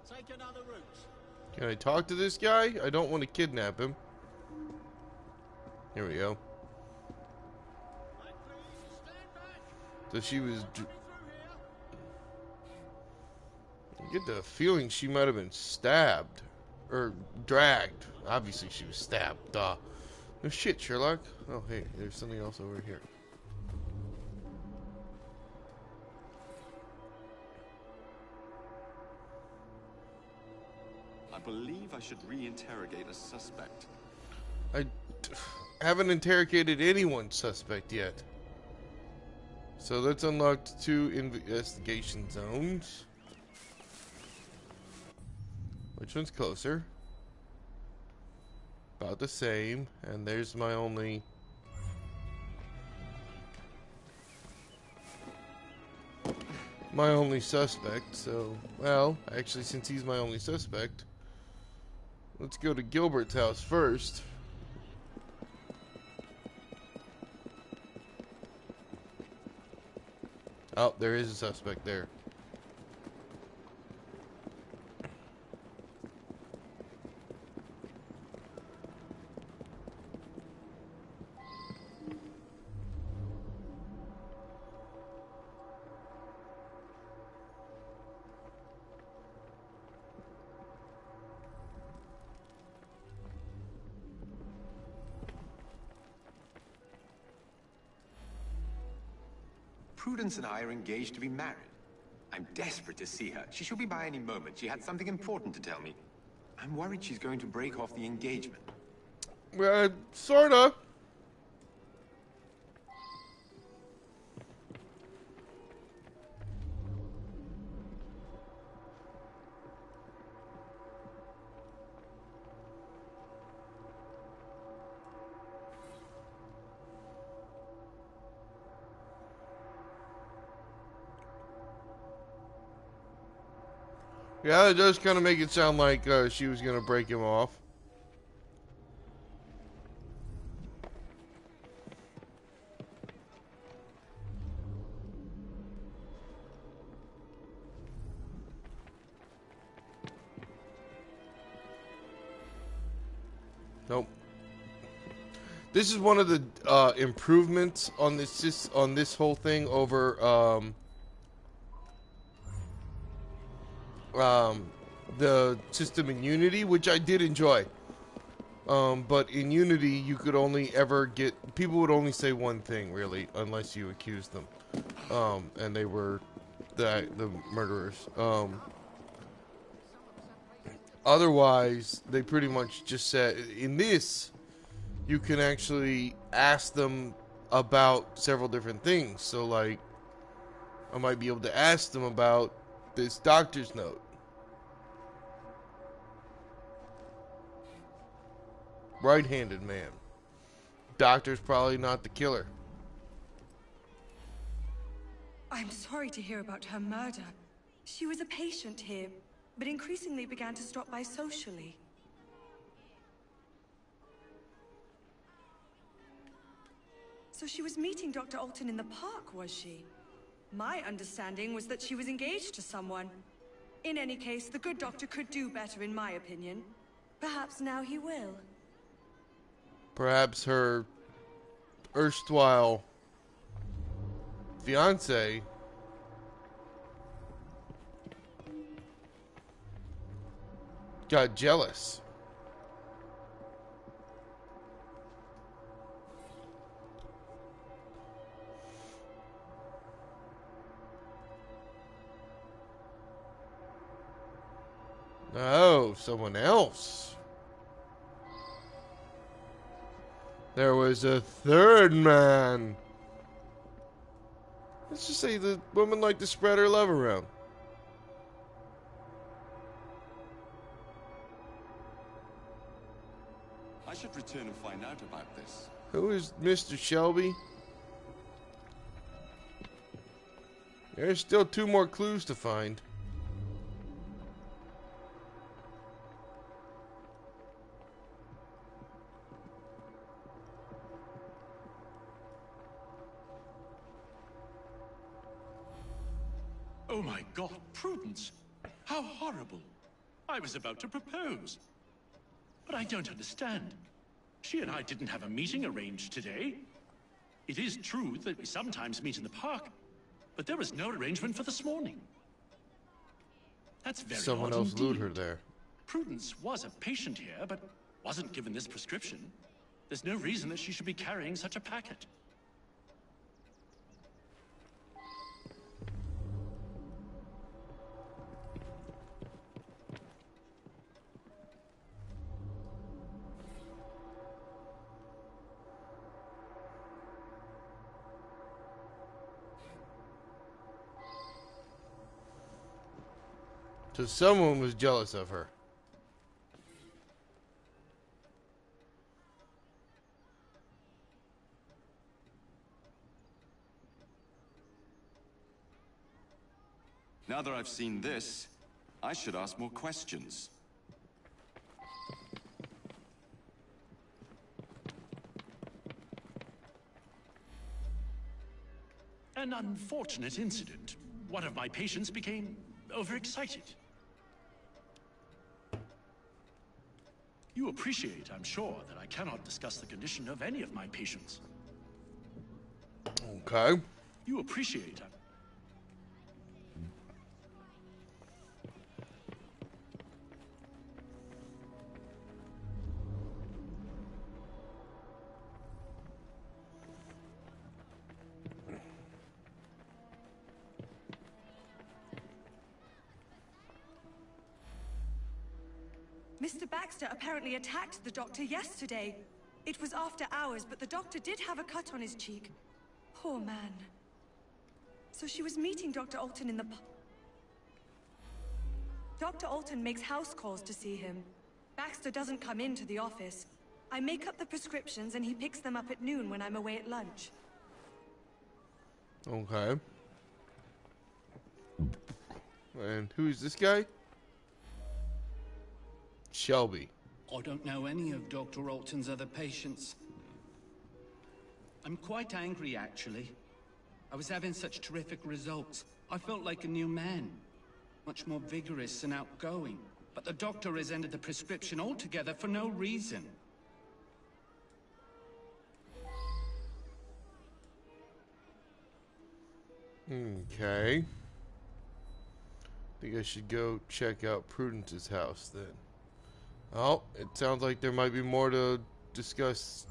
Take another route. Can I talk to this guy? I don't want to kidnap him. Here we go. So she was... I get the feeling she might have been stabbed. Or dragged. Obviously she was stabbed. Duh. No shit, Sherlock. Oh, hey, there's something else over here. I believe I should re-interrogate a suspect. I haven't interrogated anyone suspect yet. So that's unlocked 2 investigation zones. Which one's closer? About the same. And there's my only... suspect. So, well, actually, since he's my only suspect, let's go to Gilbert's house first. Oh, there is a suspect there. Prudence and I are engaged to be married. I'm desperate to see her. She should be by any moment. She had something important to tell me. I'm worried she's going to break off the engagement. Sorta. Yeah, it does kind of make it sound like she was going to break him off. Nope. This is one of the improvements on this whole thing over the system in Unity, which I did enjoy. But in Unity, you could only ever get... People would only say one thing, really, unless you accused them. And they were the murderers. Otherwise, they pretty much just said... In this, you can actually ask them about several different things. So, like, I might be able to ask them about this doctor's note. Right-handed man. Doctor's probably not the killer. I'm sorry to hear about her murder. She was a patient here, but increasingly began to stop by socially. So she was meeting Dr. Alton in the park, was she? My understanding was that she was engaged to someone. In any case, the good doctor could do better, in my opinion. Perhaps now he will. Perhaps her erstwhile fiance got jealous. Oh, someone else. There was a third man. Let's just say the woman liked to spread her love around. I should return and find out about this. Who is Mr. Shelby? There's still 2 more clues to find. Oh my God, Prudence! How horrible! I was about to propose. But I don't understand. She and I didn't have a meeting arranged today. It is true that we sometimes meet in the park, but there was no arrangement for this morning. That's very Someone odd else lured indeed. her there. Prudence was a patient here, but wasn't given this prescription. There's no reason that she should be carrying such a packet. So someone was jealous of her. Now that I've seen this, I should ask more questions. An unfortunate incident. One of my patients became overexcited. You appreciate, I'm sure, that I cannot discuss the condition of any of my patients. Okay. You appreciate, Mr. Baxter apparently attacked the doctor yesterday. It was after hours, but the doctor did have a cut on his cheek. Poor man. So she was meeting Dr. Alton in the Dr. Alton makes house calls to see him. Baxter doesn't come into the office. I make up the prescriptions and he picks them up at noon when I'm away at lunch. Okay. And who's this guy? Shelby. I don't know any of Dr. Alton's other patients. I'm quite angry, actually. I was having such terrific results. I felt like a new man. Much more vigorous and outgoing. But the doctor has ended the prescription altogether for no reason. Okay. Think I should go check out Prudence's house then. Oh, it sounds like there might be more to discuss.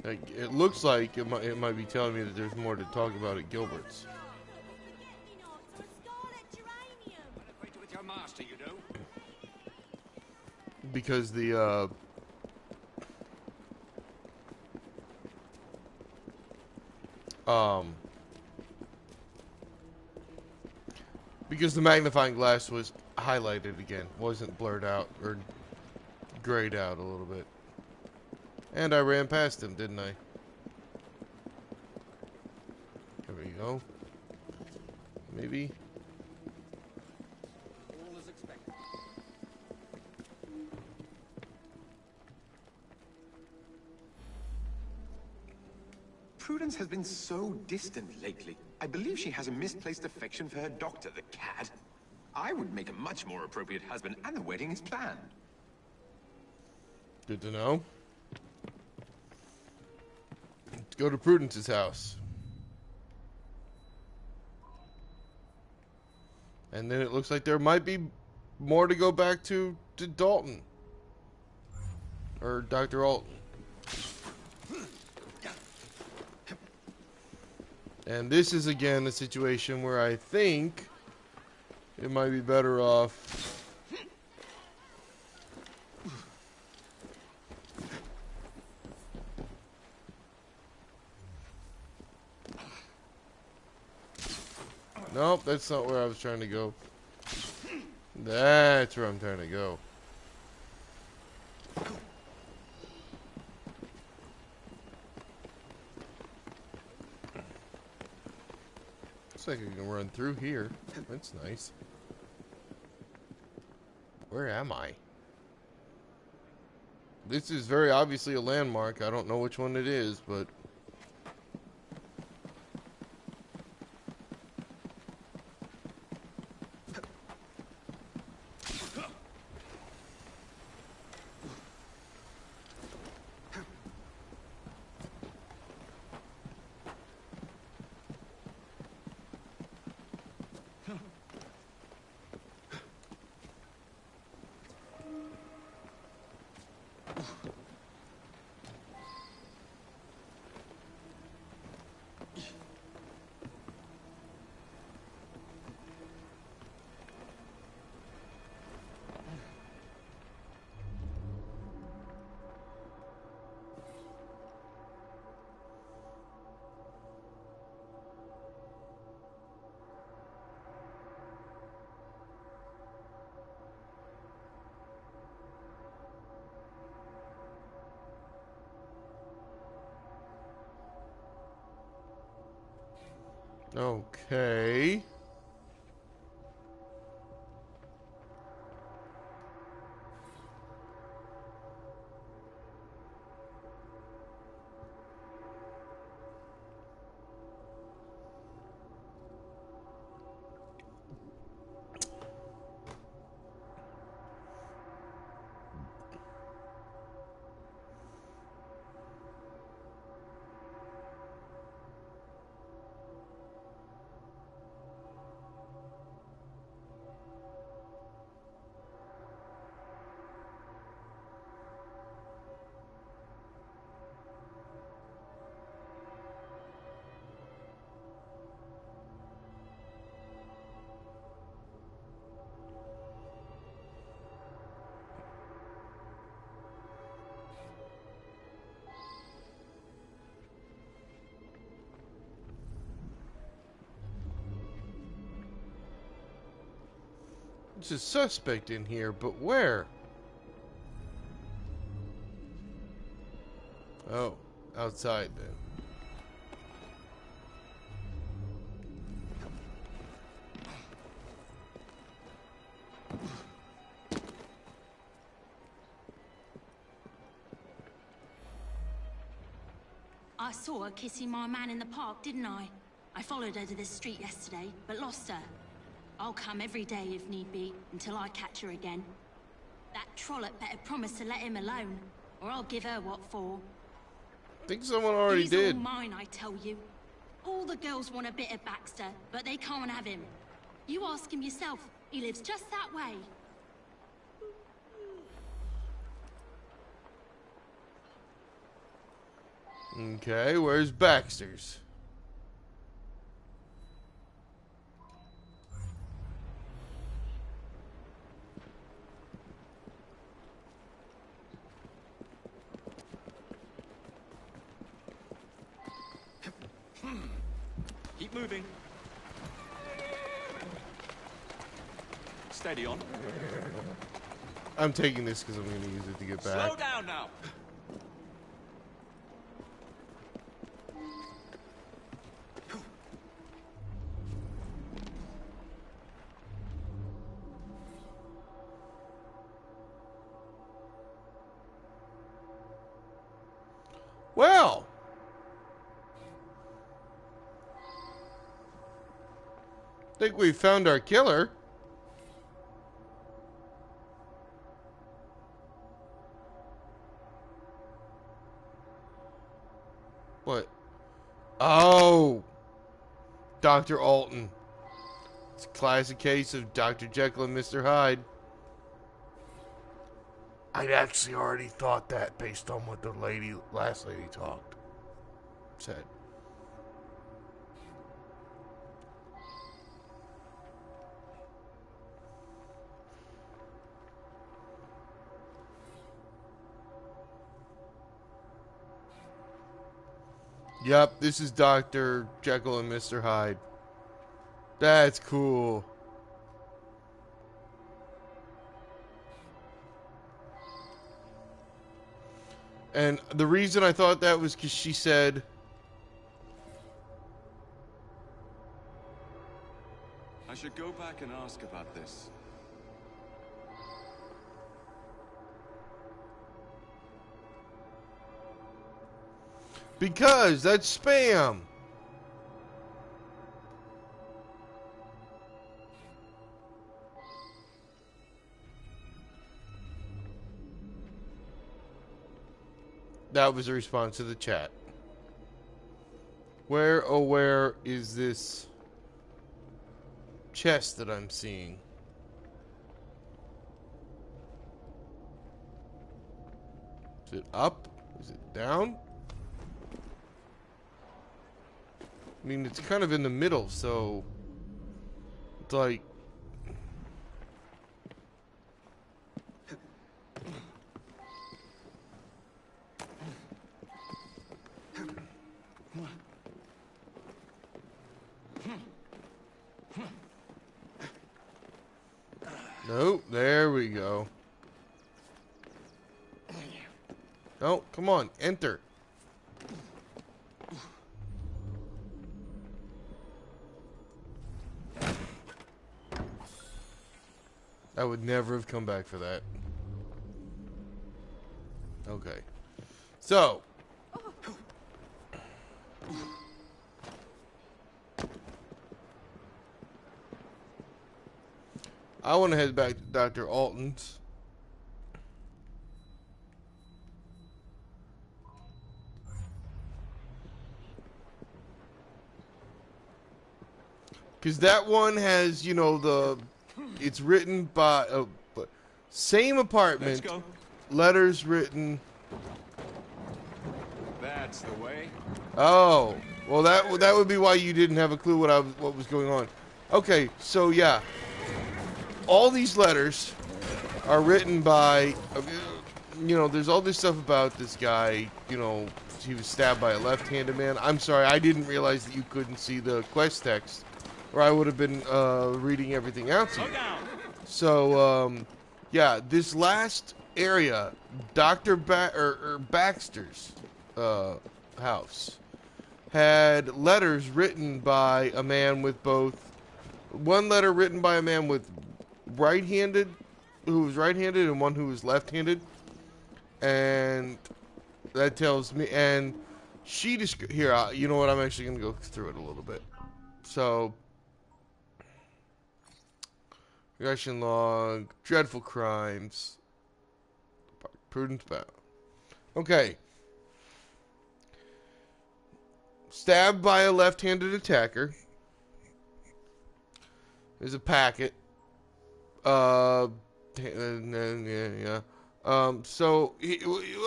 Like, it looks like it might be telling me that there's more to talk about at Gilbert's. With your master, you know. Because the because the magnifying glass was highlighted again, wasn't blurred out or grayed out a little bit. And I ran past him, didn't I? There we go. Maybe. All as expected. Prudence has been so distant lately. I believe she has a misplaced affection for her doctor, the cat. I would make a much more appropriate husband, and the wedding is planned. Good to know. Let's go to Prudence's house. And then it looks like there might be more to go back to Dalton. Or Dr. Alton. And this is again a situation where I think it might be better off nope, that's not where I was trying to go. That's where I'm trying to go. Looks like I can run through here. That's nice. Where am I? This is very obviously a landmark. I don't know which one it is, but... Okay. There's a suspect in here, but where? Oh, outside then. I saw her kissing my man in the park, didn't I? I followed her to this street yesterday, but lost her. I'll come every day if need be, until I catch her again. That trollop better promise to let him alone, or I'll give her what for. I think someone already He's did. all mine, I tell you. All the girls want a bit of Baxter, but they can't have him. You ask him yourself, he lives just that way. Okay, where's Baxter's? Keep moving. Steady on. I'm taking this because I'm going to use it to get back. Slow down now. Well, think we found our killer. What? Oh! Dr. Alton. It's a classic case of Dr. Jekyll and Mr. Hyde. I'd actually already thought that based on what the last lady said. Yep, this is Dr. Jekyll and Mr. Hyde. That's cool. And the reason I thought that was because she said... I should go back and ask about this. Because that's spam. That was a response to the chat. Where, oh where is this chest that I'm seeing? Is it up? Is it down? I mean, it's kind of in the middle, so it's like... Nope, there we go. Oh, come on, enter. I would never have come back for that. Okay. So. I want to head back to Dr. Alton's. Because that one has, you know, it's written by, same apartment, Let's go. Letters written. That's the way. Oh, well that would be why you didn't have a clue what was going on. Okay, so yeah. All these letters are written by, you know, there's all this stuff about this guy, you know, he was stabbed by a left-handed man. I'm sorry, I didn't realize that you couldn't see the quest text, or I would have been reading everything out to you. So, yeah, this last area, Dr. Baxter's house, had letters written by a man with both, one letter written by a man with who was right-handed, and one who was left-handed, and that tells me, and she here, you know what, I'm actually going to go through it a little bit. So, regression log, dreadful crimes, prudence bound. Okay. Stabbed by a left-handed attacker. There's a packet. So,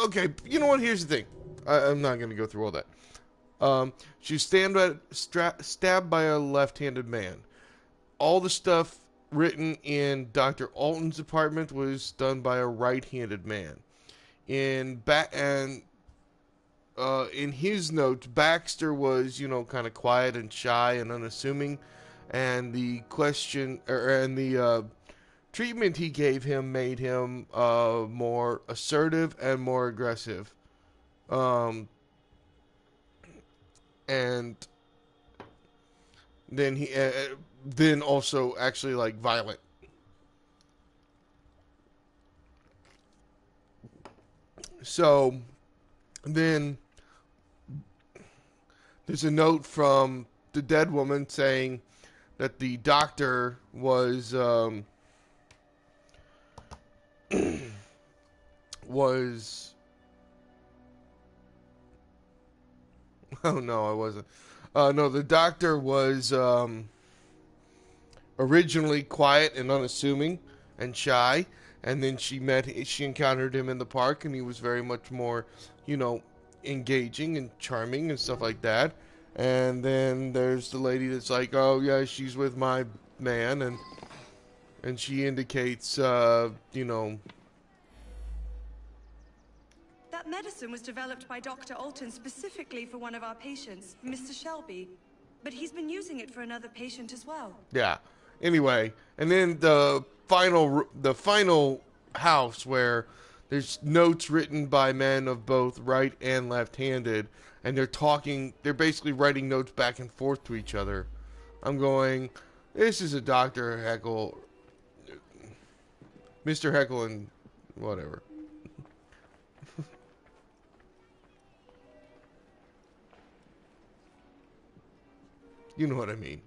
okay, you know what? Here's the thing. I'm not going to go through all that. She was stabbed by a left-handed man. All the stuff written in Dr. Alton's apartment was done by a right-handed man. In his notes, Baxter was, you know, kind of quiet and shy and unassuming, and the treatment he gave him made him more assertive and more aggressive, and then also actually like violent. So then there's a note from the dead woman saying that the doctor was was oh no, I wasn't. No, the doctor was originally quiet and unassuming and shy, and then she encountered him in the park, and he was very much more, engaging and charming and stuff like that. And then there's the lady that's like, oh yeah, she's with my man, and she indicates, That medicine was developed by Dr. Alton specifically for one of our patients, Mr. Shelby. But he's been using it for another patient as well. Yeah. Anyway, and then the final house where there's notes written by men of both right and left-handed, and they're basically writing notes back and forth to each other. I'm going, this is a Dr. Heckle, Mr. Heckle and whatever. You know what I mean.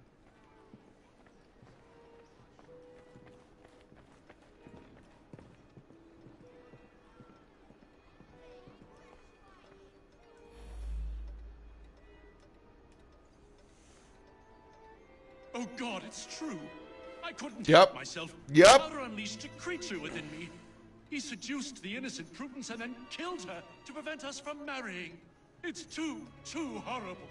Oh God, it's true. I couldn't Yep. help myself. Yep. Father unleashed a creature within me. He seduced the innocent Prudence and then killed her to prevent us from marrying. It's too horrible.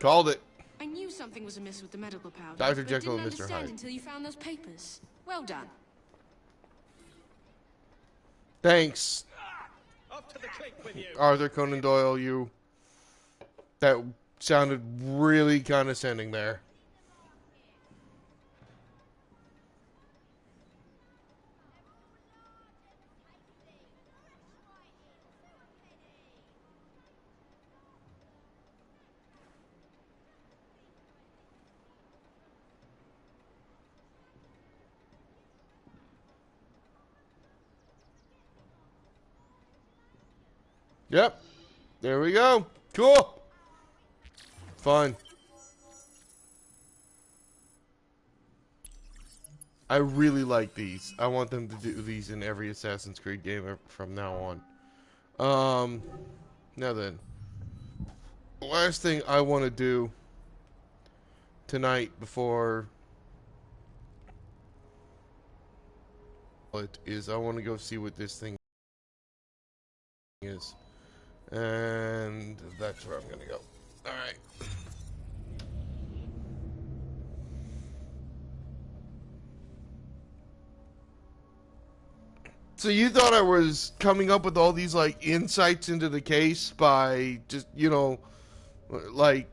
Called it. I knew something was amiss with the medical powder. Dr. but Jekyll and didn't Mr. understand Hyde. until you found those papers. Well done. Thanks, Arthur Conan Doyle. That sounded really condescending there. Yep. There we go. Cool. Fun. I really like these. I want them to do these in every Assassin's Creed game from now on. Now then. The last thing I want to do tonight before it is I want to go see what this thing is. And that's where I'm going to go. Alright. So you thought I was coming up with all these, like, insights into the case by just, like,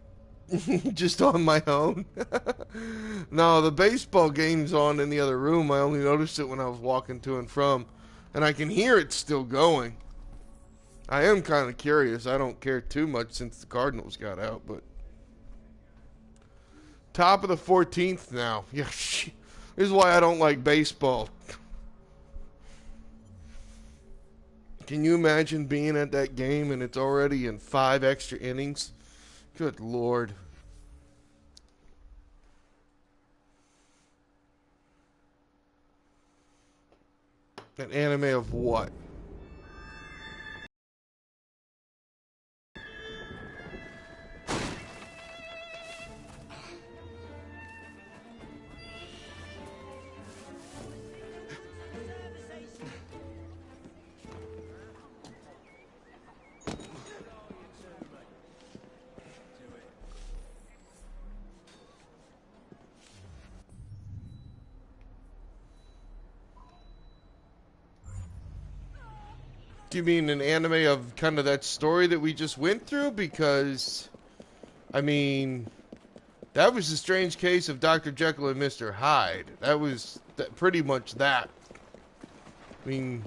just on my own? No, the baseball game's on in the other room. I only noticed it when I was walking to and from. And I can hear it still going. I am kind of curious. I don't care too much since the Cardinals got out, but... Top of the 14th now. Yeah, this is why I don't like baseball. Can you imagine being at that game and it's already in 5 extra innings? Good Lord. An anime of what? Do you mean an anime of kind of that story that we just went through? Because, I mean, that was the strange case of Dr. Jekyll and Mr. Hyde. That was pretty much that. I mean...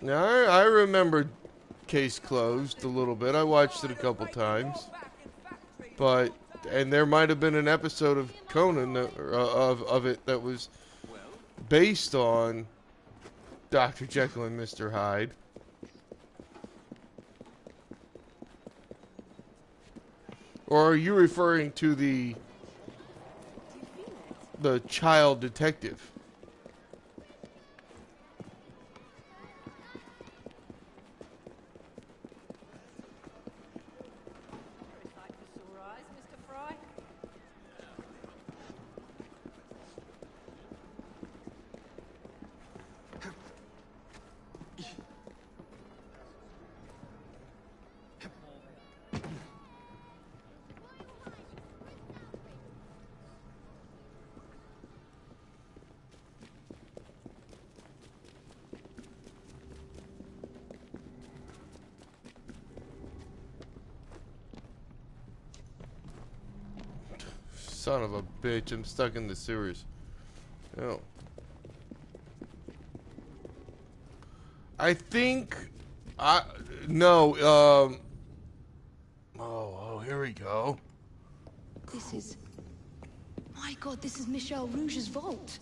Now, I remember Case Closed a little bit. I watched it a couple times. But, and there might have been an episode of Conan, of it that was based on Dr. Jekyll and Mr. Hyde. Or are you referring to the child detective? Son of a bitch, I'm stuck in the sewers. Oh. I think no, oh, here we go. This is... My God, this is Michel Rouge's vault.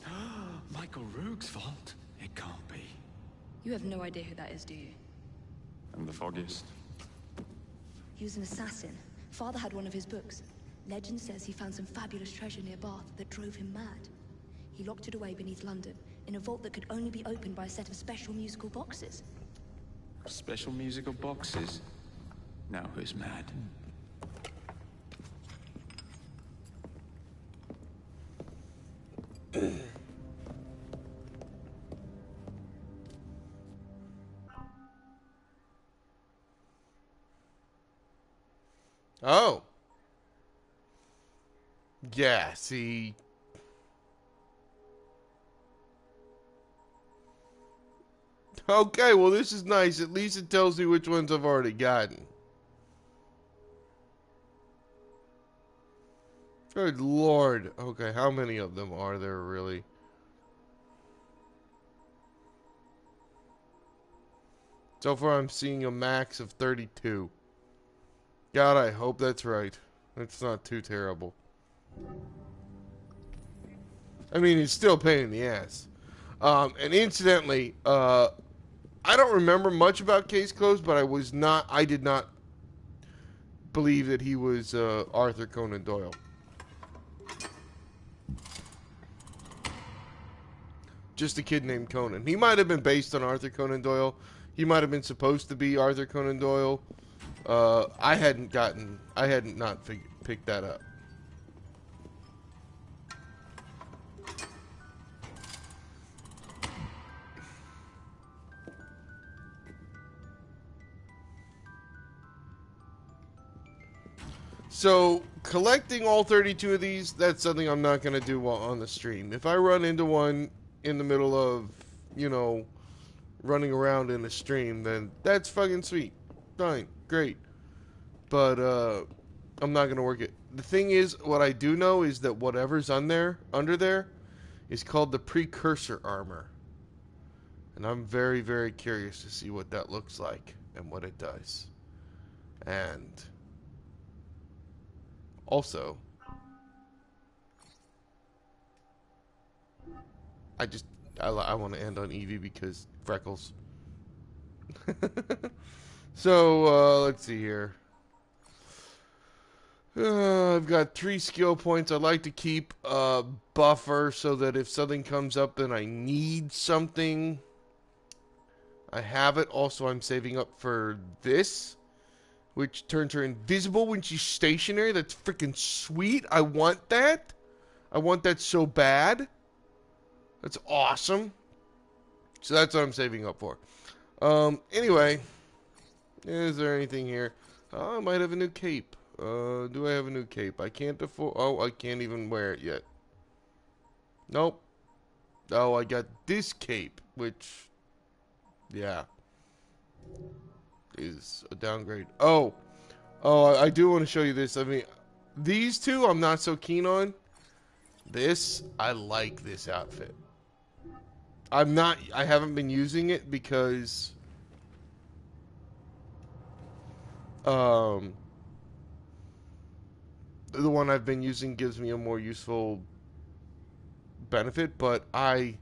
Michael Rourke's vault? It can't be. You have no idea who that is, do you? I'm the foggiest. He was an assassin. Father had one of his books. Legend says he found some fabulous treasure near Bath that drove him mad. He locked it away beneath London, in a vault that could only be opened by a set of special musical boxes. Special musical boxes? Now who's mad? Oh. Yeah, see. Okay, well this is nice. At least it tells me which ones I've already gotten. Good Lord. Okay, how many of them are there really? So far I'm seeing a max of 32. God, I hope that's right. That's not too terrible. I mean, it's still a pain in the ass. And incidentally, I don't remember much about Case Closed, but I did not believe that he was Arthur Conan Doyle. Just a kid named Conan. He might have been based on Arthur Conan Doyle. He might have been supposed to be Arthur Conan Doyle. I hadn't picked that up. So, collecting all 32 of these, that's something I'm not going to do while on the stream. If I run into one in the middle of, running around in a stream, then that's fucking sweet. Fine. Great. But, I'm not going to work it. The thing is, what I do know is that whatever's under there is called the precursor armor. And I'm very, very curious to see what that looks like and what it does. And also, I want to end on Evie because freckles. So, let's see here. I've got 3 skill points. I'd like to keep a buffer so that if something comes up and I need something, I have it. Also, I'm saving up for this, which turns her invisible when she's stationary. That's freaking sweet. I want that. I want that so bad. That's awesome. So that's what I'm saving up for. Anyway, is there anything here? Oh, I might have a new cape. Do I have a new cape? I can't afford... Oh, I can't even wear it yet. Nope. Oh, I got this cape, which... Yeah. Is a downgrade. Oh, I do want to show you this. I mean, these two I'm not so keen on. This, I like this outfit. I haven't been using it because... the one I've been using gives me a more useful benefit, but I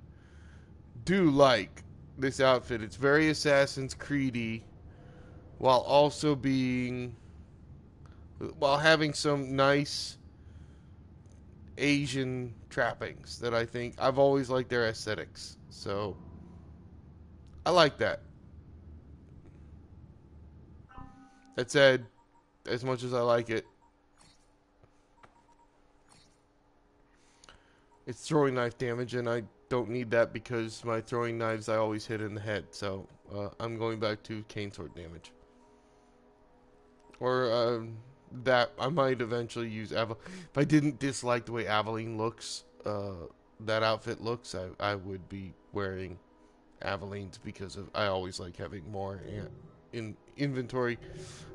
do like this outfit. It's very Assassin's Creed-y, while also being while having some nice Asian trappings that I think I've always liked their aesthetics. So I like that. That said, as much as I like it, it's throwing knife damage, and I don't need that because my throwing knives I always hit in the head. So I'm going back to cane sword damage. Or that I might eventually use If I didn't dislike the way Aveline looks, that outfit looks, I would be wearing Aveline's because I always like having more in inventory.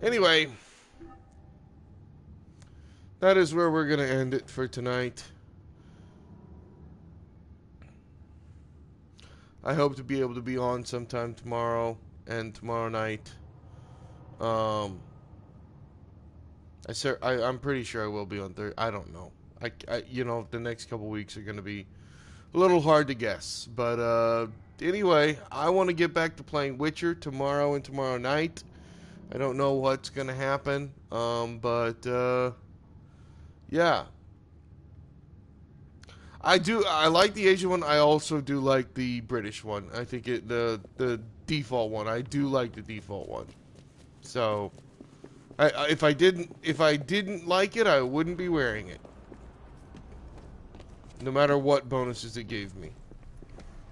Anyway, that is where we're going to end it for tonight. I hope to be able to be on sometime tomorrow and tomorrow night. I'm pretty sure I will be on Thursday. I don't know. The next couple weeks are going to be a little hard to guess. But anyway, I want to get back to playing Witcher tomorrow and tomorrow night. I don't know what's going to happen. Yeah. I like the Asian one. I also do like the British one. I think the default one. I do like the default one. So, if I didn't like it, I wouldn't be wearing it. No matter what bonuses it gave me.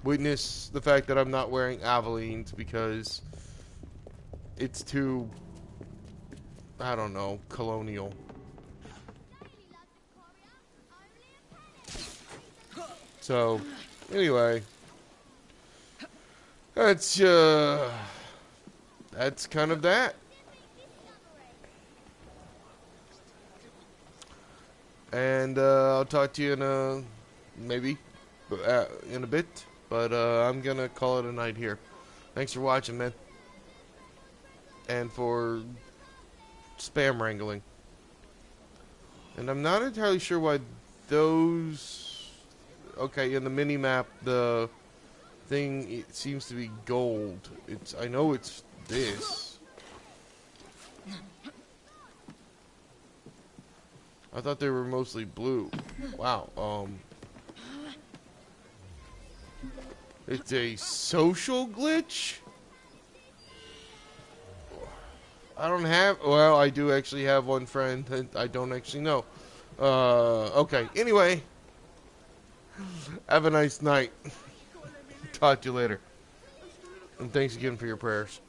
Witness the fact that I'm not wearing Aveline's because it's too, I don't know, colonial. So, anyway, that's kind of that. And I'll talk to you maybe in a bit, but I'm gonna call it a night here. Thanks for watching, man, and for spam wrangling. And I'm not entirely sure why those. Okay, in the mini map, the thing it seems to be gold. I know it's this. I thought they were mostly blue. Wow. It's a social glitch? Well, I do actually have one friend that I don't actually know. Okay, anyway. Have a nice night. Talk to you later. And thanks again for your prayers.